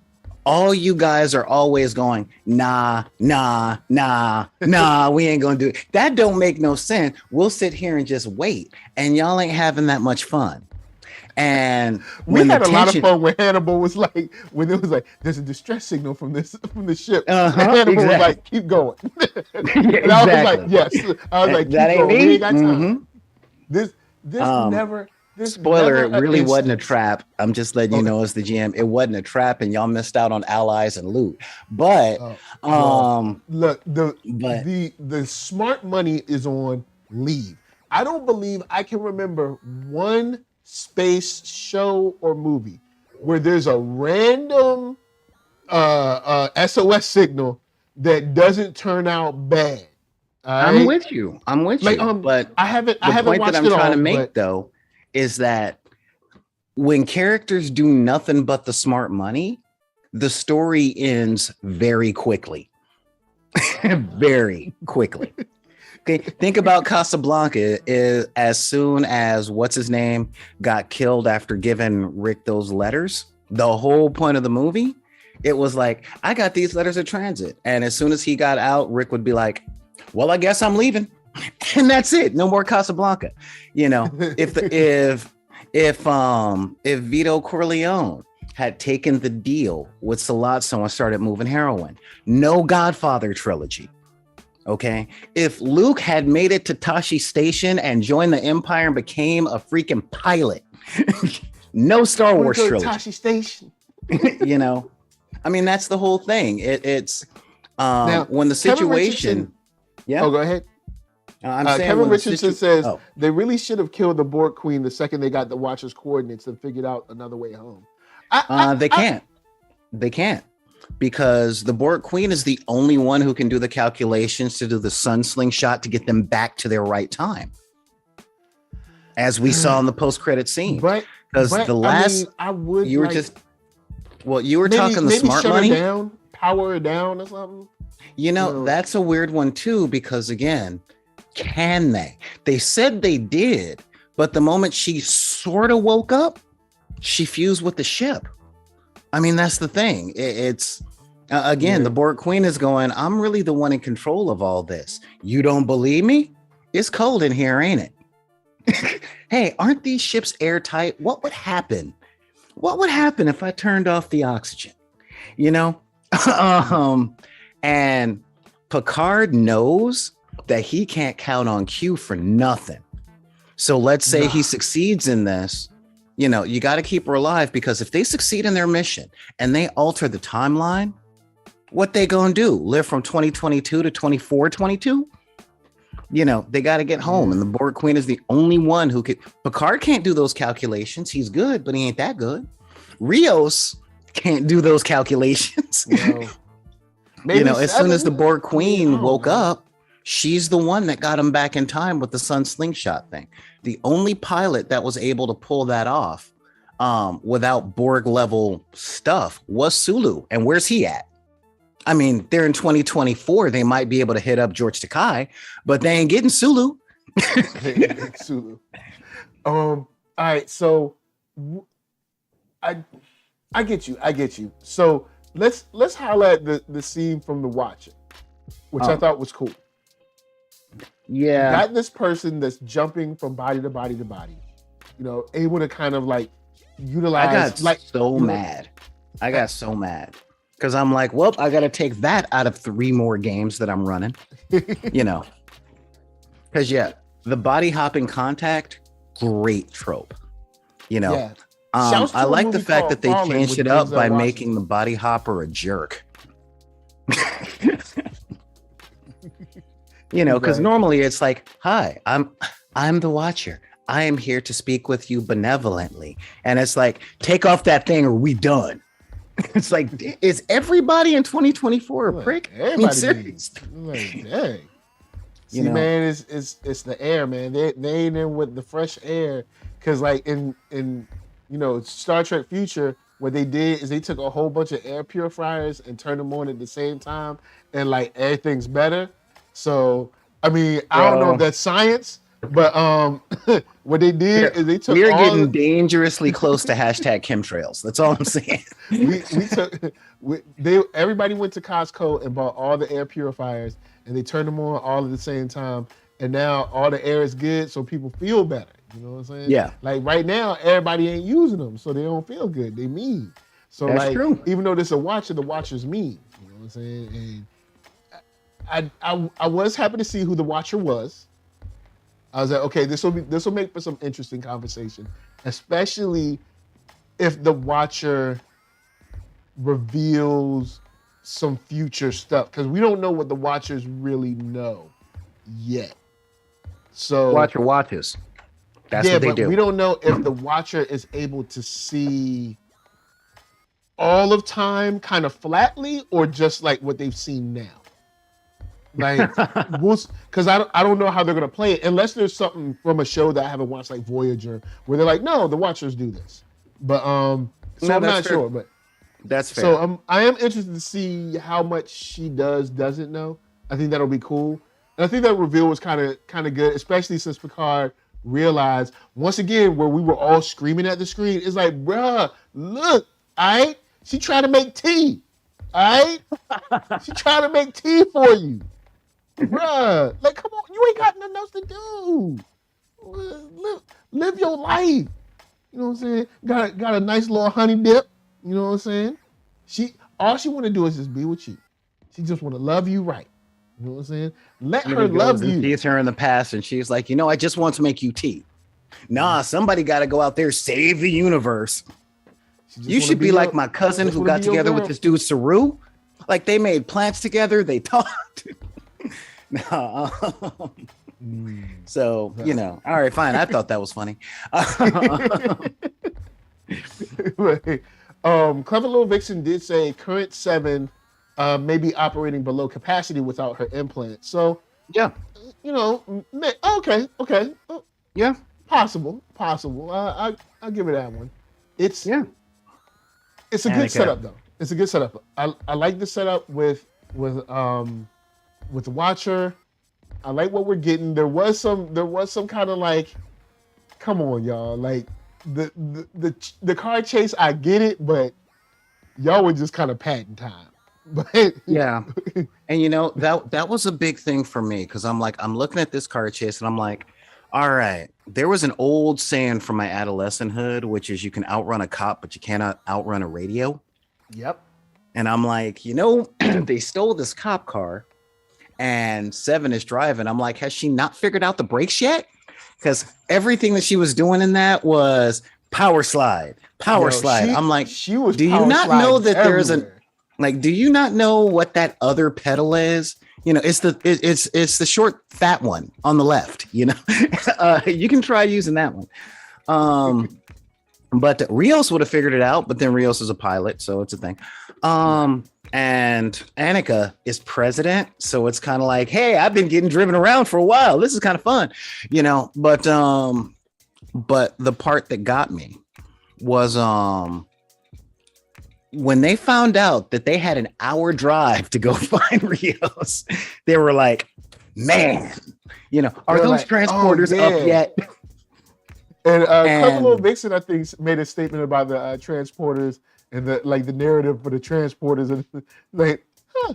all you guys are always going, nah, we ain't gonna do it. That don't make no sense. We'll sit here and just wait, and y'all ain't having that much fun. And we had a lot of fun when Hannibal was like, when it was like, there's a distress signal from the ship. And Hannibal was like, keep going. And I was like, yes. I was like, that ain't me. We ain't got time. This never. Spoiler, it really wasn't a trap. I'm just letting you know as the GM, it wasn't a trap, and y'all missed out on allies and loot. But look, the smart money is on leave. I don't believe I can remember one space show or movie where there's a random SOS signal that doesn't turn out bad. I'm with you. But I haven't watched it all. The point that I'm trying to make though is that when characters do nothing but the smart money, the story ends very quickly. Very quickly. Okay, think about Casablanca. As soon as what's his name got killed after giving Rick those letters, the whole point of the movie, it was like, I got these letters of transit. And as soon as he got out, Rick would be like, well, I guess I'm leaving. And that's it. No more Casablanca. You know, if Vito Corleone had taken the deal with Sollozzo and started moving heroin, no Godfather trilogy. Okay. If Luke had made it to Tashi Station and joined the Empire and became a freaking pilot, no Star Wars trilogy. Tashi Station. You know, I mean, that's the whole thing. It's now, when the situation. Yeah. Oh, go ahead. I'm saying Kevin Richardson says they really should have killed the Borg Queen the second they got the Watcher's coordinates and figured out another way home. They can't. They can't, because the Borg Queen is the only one who can do the calculations to do the sun slingshot to get them back to their right time, as we saw in the post-credit scene. Because the last, I would. You were just. Well, you were talking the smart money. Power her down or something. You know, that's a weird one too, because again, can they? They said they did, but the moment she sort of woke up, she fused with the ship. I mean, that's the thing. It's again, the Borg Queen is going, I'm really the one in control of all this. You don't believe me? It's cold in here, ain't it? Hey, aren't these ships airtight? What would happen? What would happen if I turned off the oxygen? You know? And Picard knows that he can't count on Q for nothing. So let's say he succeeds in this, you know, you got to keep her alive, because if they succeed in their mission and they alter the timeline, what they gonna do? Live from 2022 to 2422? You know, they got to get home, and the Borg Queen is the only one who could. Picard can't do those calculations. He's good, but he ain't that good. Rios can't do those calculations. Well, you know, as soon as the Borg Queen woke up, she's the one that got him back in time with the sun slingshot thing. The only pilot that was able to pull that off without Borg level stuff was Sulu. And where's he at? I mean, they're in 2024. They might be able to hit up George Takei, but they ain't getting Sulu. Sulu. All right, so I get you. I get you. So let's highlight the scene from The Watcher, which I thought was cool. Yeah. You got this person that's jumping from body to body to body, you know, able to kind of like utilize. I got so mad. Because I'm like, well, I got to take that out of 3 more games that I'm running, you know. Because, the body hopping contact, great trope, you know. Yeah. I like the fact that they changed it up by making the body hopper a jerk. You know, because normally it's like, hi, I'm the Watcher. I am here to speak with you benevolently. And it's like, take off that thing or we done. It's like, is everybody in 2024 a prick? Everybody like, dang. See, man, it's the air, man. They ain't in with the fresh air. Cause like in you know, Star Trek Future, what they did is they took a whole bunch of air purifiers and turned them on at the same time, and like everything's better. So I mean, I don't know if that's science, but what they did is they took. We're getting dangerously close to hashtag chemtrails. That's all I'm saying. Everybody went to Costco and bought all the air purifiers, and they turned them on all at the same time, and now all the air is good, so people feel better. You know what I'm saying? Yeah. Like right now, everybody ain't using them, so they don't feel good. They mean. So that's like, true. Even though this is a Watcher, the Watcher's mean. You know what I'm saying? And I was happy to see who the Watcher was. I was like, okay, this will make for some interesting conversation, especially if the Watcher reveals some future stuff, because we don't know what the Watchers really know yet. So Watcher watches. That's what they do. We don't know if the Watcher is able to see all of time kind of flatly, or just like what they've seen now. Like, because I don't know how they're gonna play it unless there's something from a show that I haven't watched, like Voyager, where they're like, no, the Watchers do this. But so I'm not sure. But that's fair. So I am interested to see how much she doesn't know. I think that'll be cool. And I think that reveal was kind of good, especially since Picard realized once again where we were all screaming at the screen. It's like, bruh, look, all right, she tried to make tea, all right, she tried to make tea for you, bruh. Like, come on, you ain't got nothing else to do. Live your life. You know what I'm saying? Got a nice little honey dip. You know what I'm saying? All she want to do is just be with you. She just want to love you right. You know what I'm saying? Let her love you. Sees her in the past, and she's like, you know, I just want to make you tea. Nah, somebody got to go out there, save the universe. You should be like my cousin who got together with this dude Saru. Like, they made plants together. They talked. So, you know, all right, fine. I thought that was funny. Clever Little Vixen did say current 7 may be operating below capacity without her implant. So, yeah, you know, okay. Yeah, possible. I'll give it that one. It's a good setup though. It's a good setup. I like the setup with the Watcher. I like what we're getting. There was some kind of like, come on, y'all. Like the car chase, I get it, but y'all were just kind of padding time. But yeah, and you know that was a big thing for me, because I'm looking at this car chase and I'm like, all right, there was an old saying from my adolescenthood, which is you can outrun a cop, but you cannot outrun a radio. Yep. And I'm like, you know, they stole this cop car, and Seven is driving. I'm like, has she not figured out the brakes yet? Because everything that she was doing in that was power slide. I'm like, she was. Do you not know that everywhere. there's an like? Do you not know what that other pedal is? You know, it's the short fat one on the left. You know, you can try using that one. But Rios would have figured it out. But then Rios is a pilot, so it's a thing. And Annika is president, so it's kind of like, hey, I've been getting driven around for a while. This is kind of fun, you know. But the part that got me was when they found out that they had an hour drive to go find Rios. They were like, man, you know, are those like, transporters up yet? And Couple Vixen, I think, made a statement about the transporters and the narrative for the transporters, and like,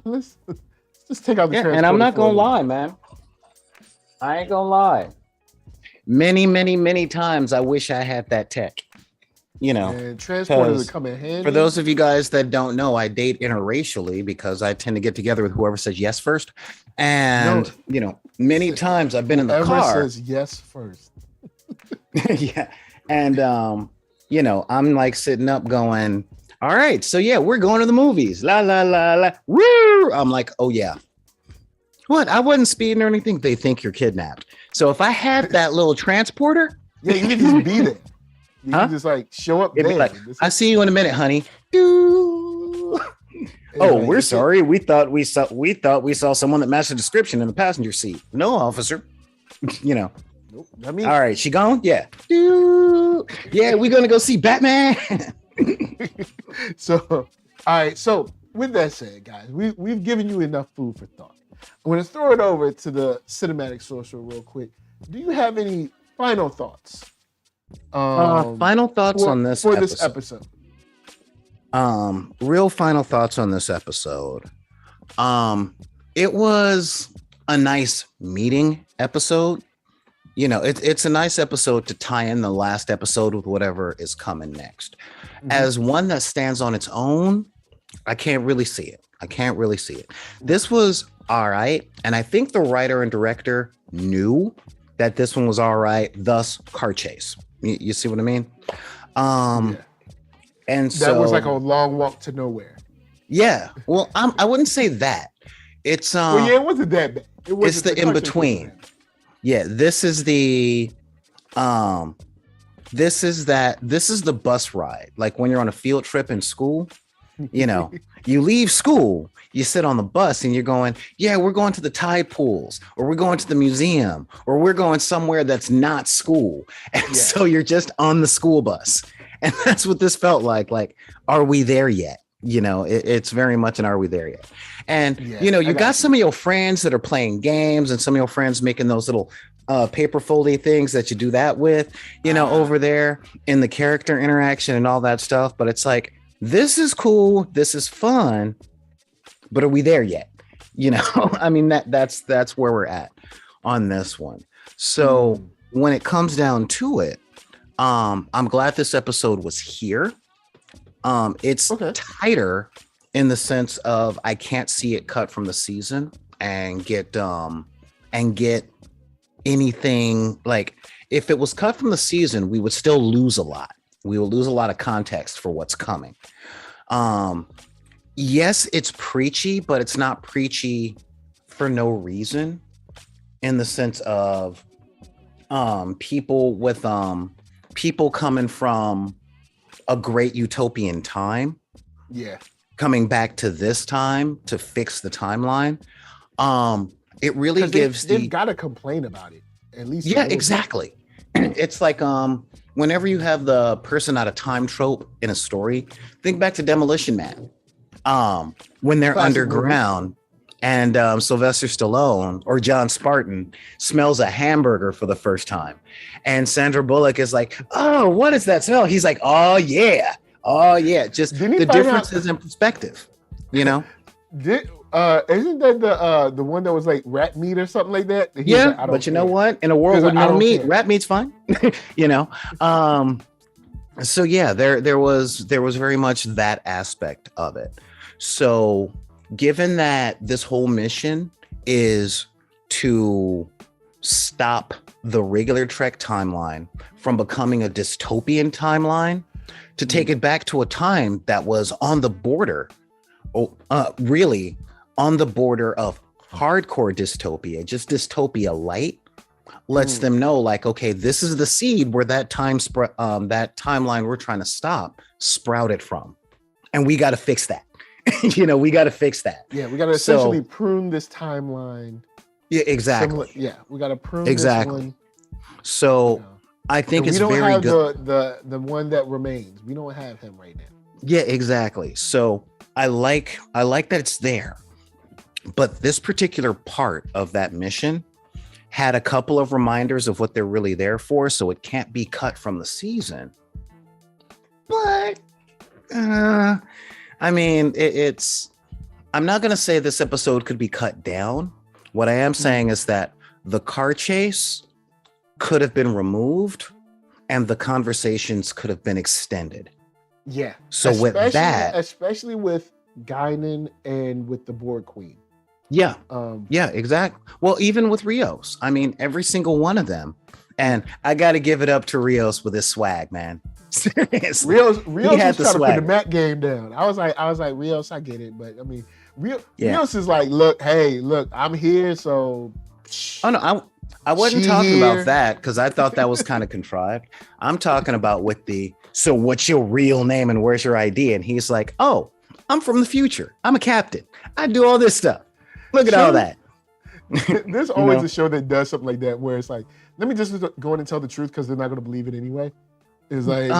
let's just take out the transporters. And I'm not gonna lie, man. I ain't gonna lie. Many times I wish I had that tech. You know, and transporters are coming in handy. For those of you guys that don't know, I date interracially because I tend to get together with whoever says yes first. And you know, many times I've been in the car. Whoever says yes first. Yeah. And you know, I'm like sitting up going, all right, so yeah, we're going to the movies. La la la la. Woo! I'm like, oh yeah. What? I wasn't speeding or anything. They think you're kidnapped. So if I had that little transporter, yeah, you can just be there. You can just like show up there. Like, I'll see you in a minute, honey. Oh, we're sorry. We thought we saw someone that matched the description in the passenger seat. No, officer. You know. Nope, not me. All right, she gone? Yeah. Yeah, we're gonna go see Batman. So, all right. So, with that said, guys, we've given you enough food for thought. I'm gonna throw it over to the cinematic sorcerer real quick. Do you have any final thoughts? Final thoughts on this for episode. This episode. Real final thoughts on this episode. It was a nice meeting episode. You know, it's a nice episode to tie in the last episode with whatever is coming next. Mm-hmm. As one that stands on its own, I can't really see it. This was all right. And I think the writer and director knew that this one was all right, thus car chase. You see what I mean? And so that was like a long walk to nowhere. Yeah. Well, I wouldn't say that. It's well, yeah, it wasn't that bad. It's the in between. Yeah, this is the this is the bus ride. Like when you're on a field trip in school, you know, you leave school, you sit on the bus and you're going, yeah, we're going to the tide pools, or we're going to the museum, or we're going somewhere that's not school. And so you're just on the school bus. And that's what this felt like. Like, are we there yet? You know, it's very much an are we there yet? And, you know, you got some of your friends that are playing games and some of your friends making those little paper foldy things that you do that with, you know, over there in the character interaction and all that stuff. But it's like, this is cool. This is fun. But are we there yet? You know, I mean, that's where we're at on this one. So when it comes down to it, I'm glad this episode was here. It's tighter in the sense of I can't see it cut from the season and get anything. Like if it was cut from the season, we would still lose a lot. We will lose a lot of context for what's coming. Yes, it's preachy, but it's not preachy for no reason, in the sense of people coming from a great utopian time, coming back to this time to fix the timeline. It really gives they've got to complain about it at least. Yeah, exactly. It's like whenever you have the person out of time trope in a story, think back to Demolition Man. When they're underground and Sylvester Stallone or John Spartan smells a hamburger for the first time, and Sandra Bullock is like, "Oh, what is that smell?" He's like, "Oh yeah." Just the differences in perspective, you know. Isn't that the one that was like rat meat or something like that? Yeah, like, but you know what? In a world with no meat, rat meat's fine. You know. So yeah, there was very much that aspect of it. So given that this whole mission is to stop the regular Trek timeline from becoming a dystopian timeline, to take it back to a time that was on the border, really on the border of hardcore dystopia, just dystopia light. Lets them know, like, okay, this is the seed where that that timeline we're trying to stop sprouted from, and we got to fix that. We got to fix that. Yeah, we got to essentially prune this timeline. Yeah, exactly. We got to prune exactly. This one. So I think it's very good. The one that remains. We don't have him right now. Yeah, exactly. So I like that it's there, but this particular part of that mission had a couple of reminders of what they're really there for, so it can't be cut from the season. But I mean, it's. I'm not gonna say this episode could be cut down. What I am saying is that the car chase could have been removed, and the conversations could have been extended. Yeah. So especially with Guinan and with the Borg Queen. Yeah. Yeah, exactly. Well, even with Rios, I mean, every single one of them. And I got to give it up to Rios with his swag, man. Seriously. Rios was trying to put the Mac game down. I was like, Rios, I get it. But I mean, Rios is like, look, I'm here. So. Oh, no, I wasn't talking about that because I thought that was kind of contrived. I'm talking about so what's your real name and where's your ID? And he's like, oh, I'm from the future. I'm a captain. I do all this stuff. Look at all that. There's always a show that does something like that where it's like, let me just go in and tell the truth because they're not going to believe it anyway. It's like,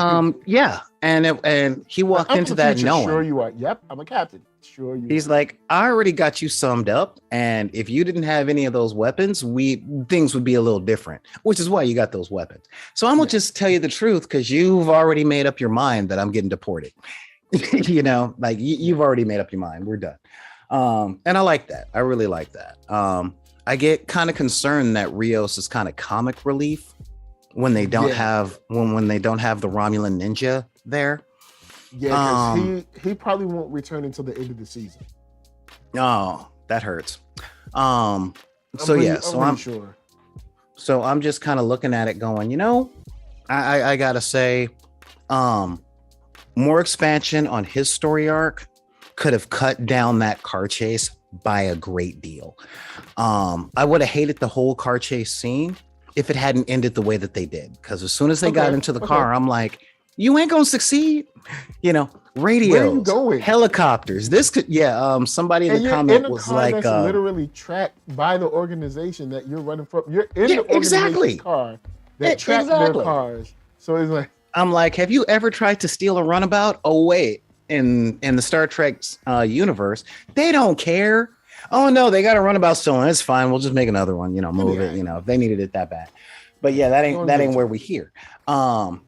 yeah, and he walked into that knowing. Sure you are. Yep, I'm a captain. Sure you. He's like, I already got you summed up, and if you didn't have any of those weapons, things would be a little different. Which is why you got those weapons. So I'm gonna just tell you the truth because you've already made up your mind that I'm getting deported. Like you've already made up your mind. We're done. And I like that. I really like that. I get kind of concerned that Rios is kind of comic relief when they don't have when they don't have the Romulan ninja there. Yeah, because he probably won't return until the end of the season. Oh, that hurts. I'm sure. So I'm just kind of looking at it going, I gotta say, more expansion on his story arc could have cut down that car chase by a great deal. I would have hated the whole car chase scene if it hadn't ended the way that they did. Because as soon as they got into the car, I'm like, you ain't gonna succeed. Radios, helicopters. This could, somebody in the comment was like, that's literally tracked by the organization that you're running from. You're in the organization's car that tracked their cars. So it's like, I'm like, have you ever tried to steal a runabout? Oh wait, in the Star Trek universe, they don't care. Oh no, they got a runabout stolen. It's fine. We'll just make another one. Move it. If they needed it that bad. But yeah, that ain't where we here. So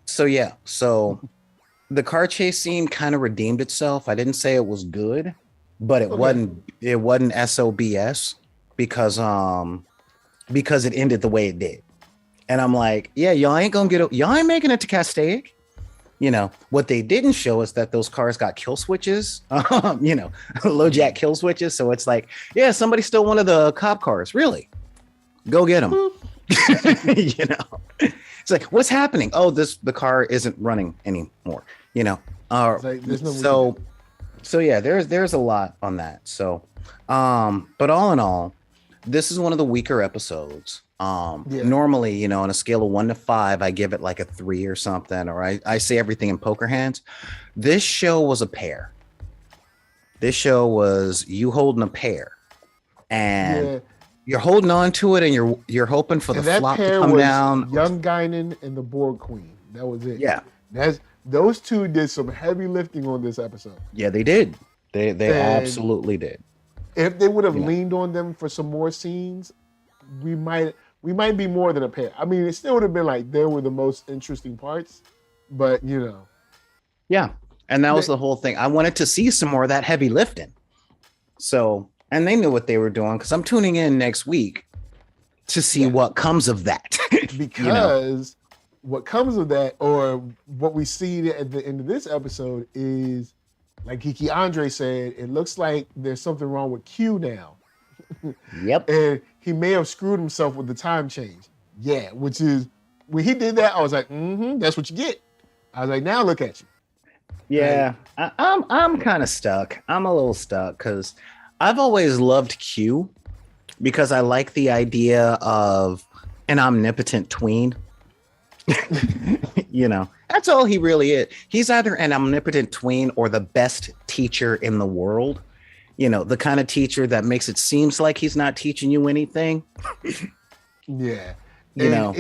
the car chase scene kind of redeemed itself. I didn't say it was good, but it wasn't SOBS because it ended the way it did. And I'm like, yeah, y'all ain't making it to Castaic. What they didn't show us that those cars got kill switches, low jack kill switches. So it's like, yeah, somebody stole one of the cop cars. Really? Go get them. It's like, what's happening? Oh, the car isn't running anymore. So yeah, there's a lot on that. So, but all in all, this is one of the weaker episodes. Normally, on a scale of 1 to 5, I give it like a 3 or something, or I say everything in poker hands. This show was a pair. This show was you holding a pair, and you're holding on to it, and you're hoping for the flop to come down. Young Guinan and the Borg Queen. That was it. Yeah, those two did some heavy lifting on this episode. Yeah, they did. They absolutely did. If they would have leaned on them for some more scenes, we might be more than a pair. I mean, it still would have been like they were the most interesting parts, but Yeah. And that was the whole thing. I wanted to see some more of that heavy lifting. So, and they knew what they were doing because I'm tuning in next week to see what comes of that. Because what comes of that, or what we see at the end of this episode is, like Geeky Andre said, it looks like there's something wrong with Q now. Yep. And he may have screwed himself with the time change. Yeah, which is, when he did that, I was like, that's what you get. I was like, now look at you. Yeah, like, I'm kind of stuck. I'm a little stuck because I've always loved Q because I like the idea of an omnipotent tween. You know, that's all he really is. He's either an omnipotent tween or the best teacher in the world. You know, the kind of teacher that makes it seems like he's not teaching you anything. Yeah. You know,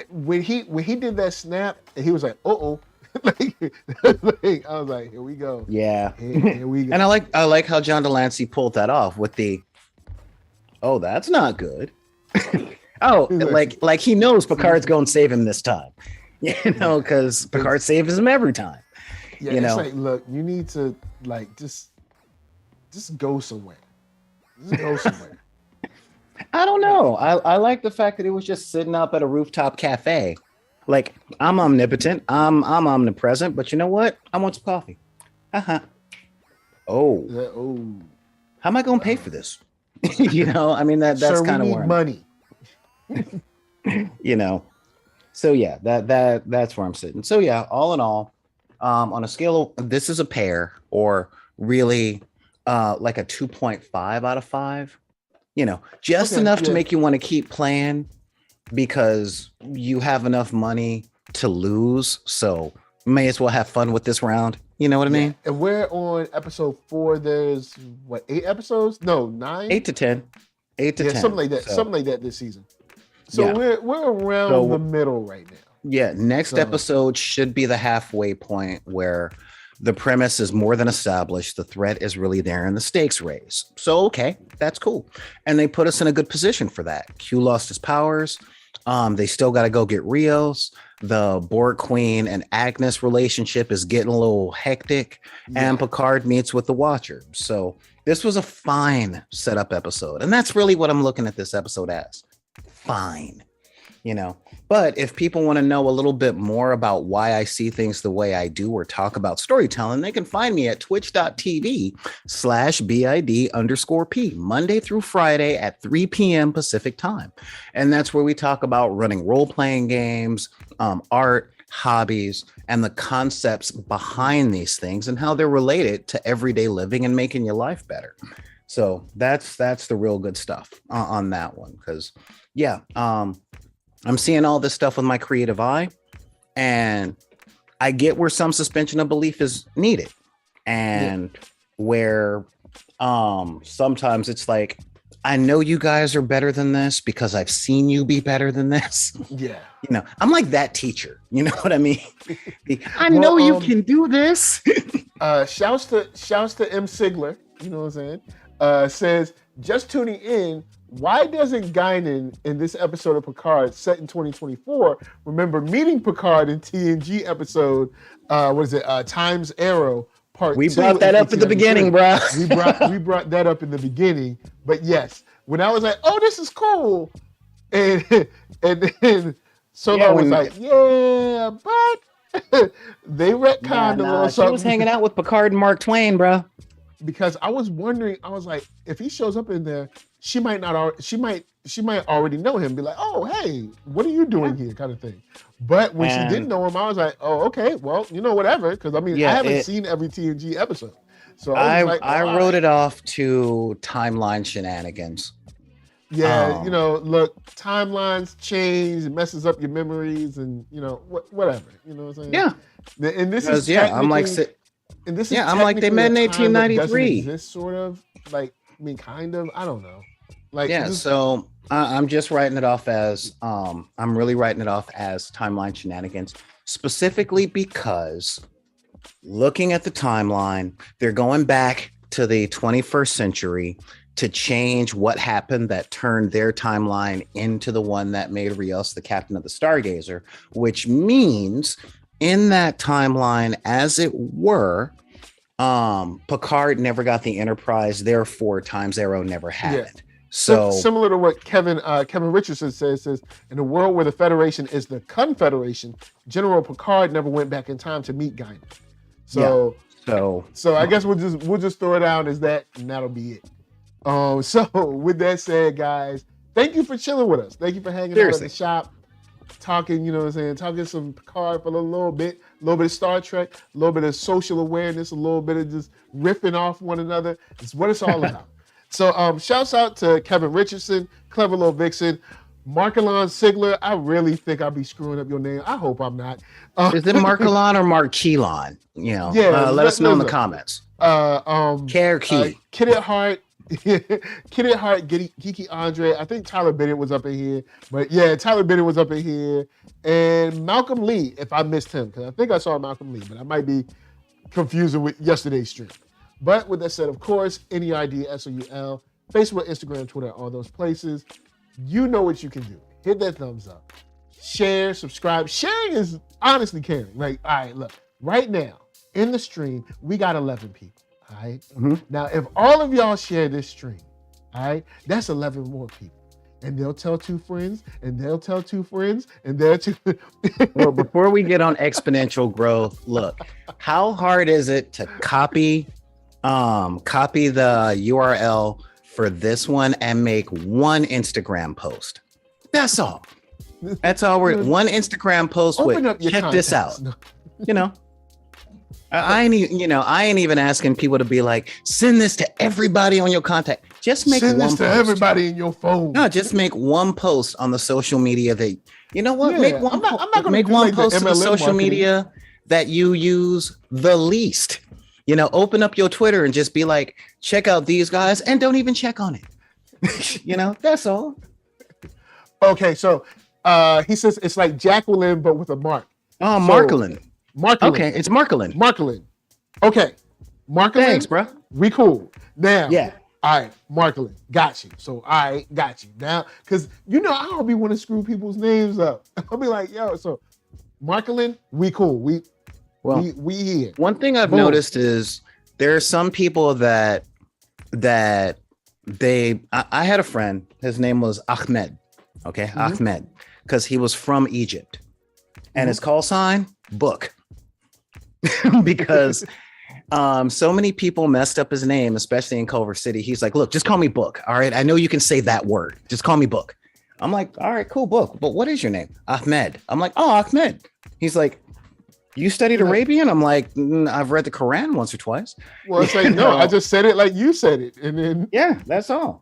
when he did that snap, and he was like, "Uh-oh." like, I was like, "Here we go." Yeah. Here we go. And I like how John Delancey pulled that off with the, "Oh, that's not good." Oh, like he knows Picard's going to save him this time. You know, because Picard saves him every time. Yeah, you know, it's like, look, you need to like just go somewhere. Just go somewhere. I don't know. I like the fact that it was just sitting up at a rooftop cafe. Like, I'm omnipotent. I'm omnipresent. But you know what? I want some coffee. Uh-huh. Oh. Oh. How am I going to pay for this? You know, I mean, that's kind of where money. You know. So yeah, that's where I'm sitting. So yeah, all in all, on a scale of, this is a pair, or really like a 2.5 out of 5. You know, just enough to make you want to keep playing because you have enough money to lose. So may as well have fun with this round. You know what I mean? And we're on episode 4. There's 8 episodes? No, 9? 8 to 10. 8 to 10. Something like that. So, something like that this season. So we're around the middle right now. Yeah, next episode should be the halfway point where the premise is more than established. The threat is really there and the stakes raise. So, okay, that's cool. And they put us in a good position for that. Q lost his powers. They still got to go get Rios. The Borg Queen and Agnes relationship is getting a little hectic. Yeah. And Picard meets with the Watcher. So this was a fine setup episode. And that's really what I'm looking at this episode as. Fine. You know, but if people want to know a little bit more about why I see things the way I do or talk about storytelling, they can find me at twitch.tv/BID_P Monday through Friday at 3 p.m. Pacific time. And that's where we talk about running role-playing games, art, hobbies, and the concepts behind these things and how they're related to everyday living and making your life better. So that's the real good stuff on that one. Because yeah, I'm seeing all this stuff with my creative eye, and I get where some suspension of belief is needed, and where sometimes it's like, I know you guys are better than this because I've seen you be better than this. Yeah. You know, I'm like that teacher. You know what I mean? I know you can do this. Shouts to M. Sigler, you know what I'm saying? Says, just tuning in, why doesn't Guinan in this episode of Picard set in 2024 remember meeting Picard in TNG episode, Time's Arrow Part 2? We brought that up at the beginning, bro. we brought that up in the beginning. But yes, when I was like, oh, this is cool. And then Solo was like, yeah, but they retconned a little something. She was hanging out with Picard and Mark Twain, bro. Because I was wondering, I was like, if he shows up in there, she might already know him, be like, oh, hey, what are you doing here, kind of thing. But when she didn't know him, I was like, oh, okay, well, you know, whatever. Because I mean, I haven't seen every TNG episode, so I wrote it off to timeline shenanigans. Yeah, you know, look, timelines change, it messes up your memories, and you know, whatever. You know what I'm saying? Yeah. And this is I'm like. And this is I'm like, they met in 1893. This sort of like, I mean, kind of, I don't know. Like, so I'm just writing it off as, I'm really writing it off as timeline shenanigans, specifically because looking at the timeline, they're going back to the 21st century to change what happened that turned their timeline into the one that made Rios the captain of the Stargazer, which means in that timeline, as it were, Picard never got the Enterprise, therefore Time's Arrow never had it. So similar to what Kevin Richardson says, in a world where the Federation is the Confederation, General Picard never went back in time to meet Guinan. So I guess we'll just throw it out as that, and that'll be it. So with that said, guys, thank you for chilling with us. Thank you for hanging out at the shop, talking, you know what I'm saying, talking some Picard for a little bit of Star Trek, a little bit of social awareness, a little bit of just riffing off one another. It's what it's all about. So shouts out to Kevin Richardson, Clever Little Vixen, Markelon Sigler. I really think I'll be screwing up your name. I hope I'm not. Is it Markelon or Markelon? You know, let us know in the comments. Care Key. Kid at Heart, Geeky Andre. I think Tyler Bennett was up in here. But yeah, Tyler Bennett was up in here. And Malcolm Lee, if I missed him, because I think I saw Malcolm Lee, but I might be confusing with yesterday's stream. But with that said, of course, NERDSoul, Facebook, Instagram, Twitter, all those places. You know what you can do. Hit that thumbs up. Share, subscribe. Sharing is honestly caring. Like, all right, look, right now in the stream, we got 11 people. All right. Mm-hmm. Now, if all of y'all share this stream, all right, that's 11 more people. And they'll tell 2 friends, and they'll tell 2 friends, and they'll too. Well, before we get on exponential growth, look, how hard is it to copy the URL for this one and make one Instagram post? That's all. That's all we're one Instagram post Open with. Check this out. You know, I ain't even asking people to be like, send this to everybody on your contact. Just make send one this to post. Everybody in your phone. No, just make one post on the social media that you know what. Yeah, make one. Make one post on the social media that you use the least. You know, open up your Twitter and just be like, check out these guys, and don't even check on it. You know, that's all. Okay, so he says it's like Jacqueline, but with a mark. Oh, Markelin. Markelin. Okay, it's Markelin. Markelin. Okay. Markelin. Thanks, bro. We cool. Now. Yeah. All right, Markelin. Got you. So, all right, got you. Now, because, you know, I don't be want to screw people's names up. I'll be like, yo, so Markelin, we cool. We here. One thing I've noticed is there are some people that I had a friend, his name was Ahmed. Okay, mm-hmm. Ahmed, because he was from Egypt. And his call sign, book. Because so many people messed up his name, especially in Culver City. He's like, look, just call me Book. All right. I know you can say that word. Just call me Book. I'm like, all right, cool, Book. But what is your name? Ahmed. I'm like, oh, Ahmed. He's like, you studied Arabian? I'm like, I've read the Quran once or twice. Well, it's like, no, I just said it like you said it. And then yeah, that's all.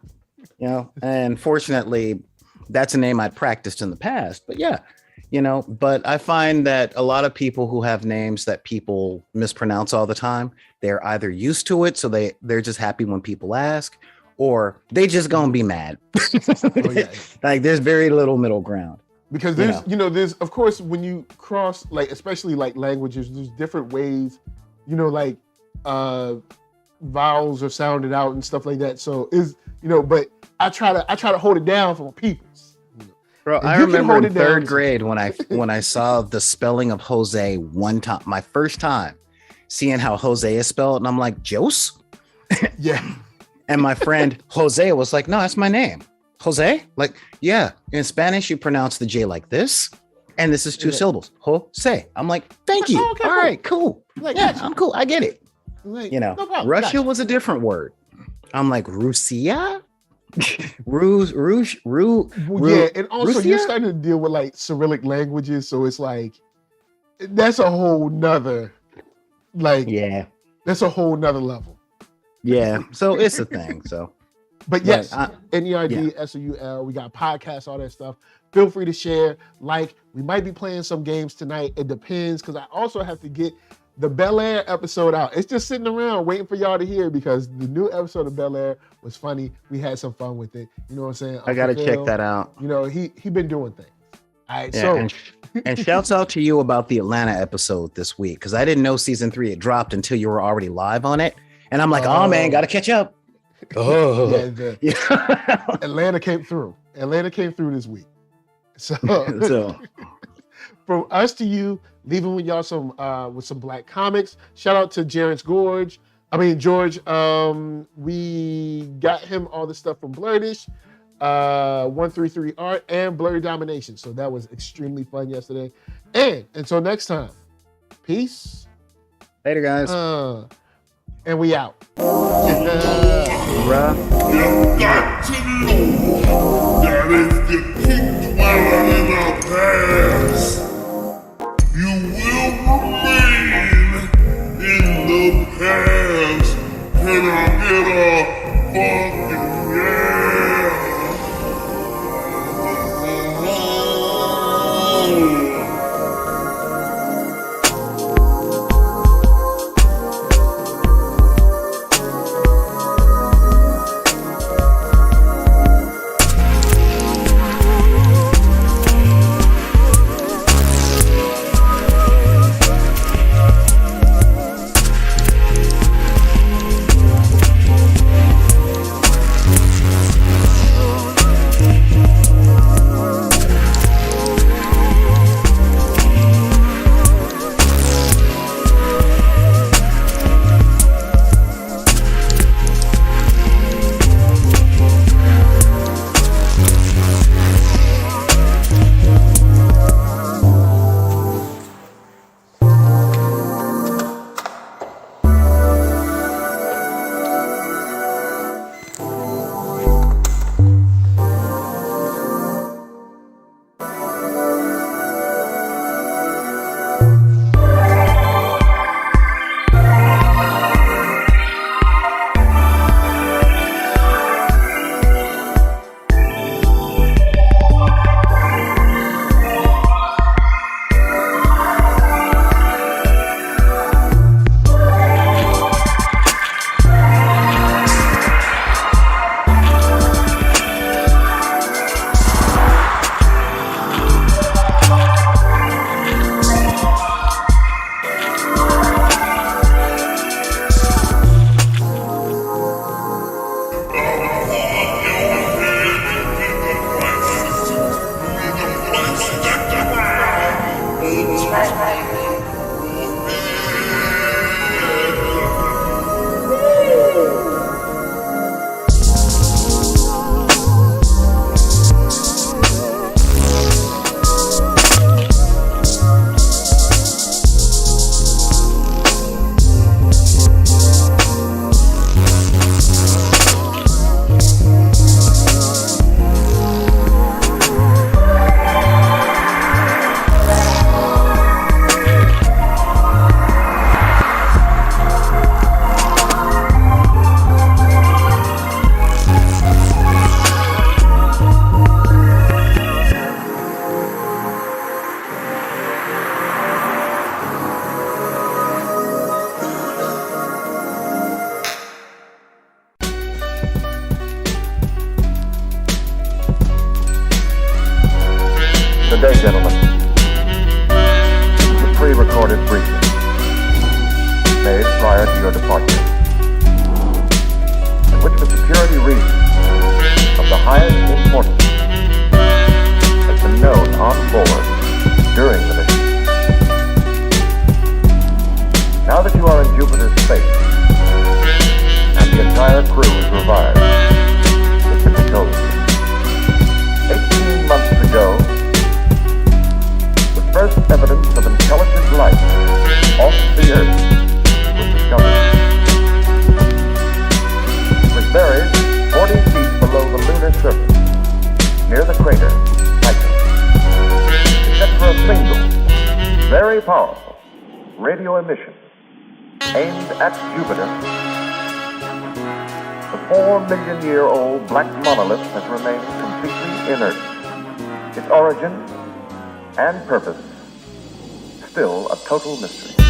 You know, and fortunately, that's a name I'd practiced in the past. But yeah. You know, but I find that a lot of people who have names that people mispronounce all the time, they're either used to it, so they're just happy when people ask, or they just gonna be mad. Like there's very little middle ground. Because there's of course when you cross, like especially like languages, there's different ways, you know, like vowels are sounded out and stuff like that. So but I try to hold it down for my people. Bro, I remember in 3rd grade when I saw the spelling of Jose one time, my first time seeing how Jose is spelled, and I'm like, Jose? Yeah. And my friend Jose was like, no, that's my name. Jose? Like, yeah. In Spanish, you pronounce the J like this, and this is 2 syllables. Jose. I'm like, thank you. Oh, okay, all right, cool. Like, yeah, I'm cool. I get it. Like, no Russia was a different word. I'm like, Russia? Rouge, yeah, and also Russia? You're starting to deal with like Cyrillic languages, so it's like that's a whole nother that's a whole nother level. Yeah, so it's a thing. So, but yes, NERDSoul, we got podcasts, all that stuff. Feel free to share. Like, we might be playing some games tonight. It depends, because I also have to get the Bel Air episode out. It's just sitting around waiting for y'all to hear, because the new episode of Bel Air was funny. We had some fun with it. You know what I'm saying? I gotta check that out. You know, he been doing things. All right, yeah, and shouts out to you about the Atlanta episode this week, because I didn't know season 3 had dropped until you were already live on it, and I'm like, oh man, gotta catch up. Atlanta came through. This week. So from us to you, leaving with y'all some black comics. Shout out to George. We got him all the stuff from Blurdish, 133 Art, and Blurry Domination. So that was extremely fun yesterday. And until next time, peace. Later, guys. And we out. Raffi. You got to know that if you keep dwelling in our past, you will remain in the past. Can I get a fucking yeah? Good day, gentlemen. This is a pre-recorded briefing made prior to your departure, in which, for security reasons of the highest importance, has been known on board during the mission. Now that you are in Jupiter's space, and the entire crew is revived, it can be told you. 18 months ago, the first evidence of intelligent life off the Earth was discovered. It was buried 40 feet below the lunar surface, near the crater Patron. Except for a single, very powerful radio emission aimed at Jupiter, the 4-million-year-old black monolith has remained completely inert. Its origin and purpose still a total mystery.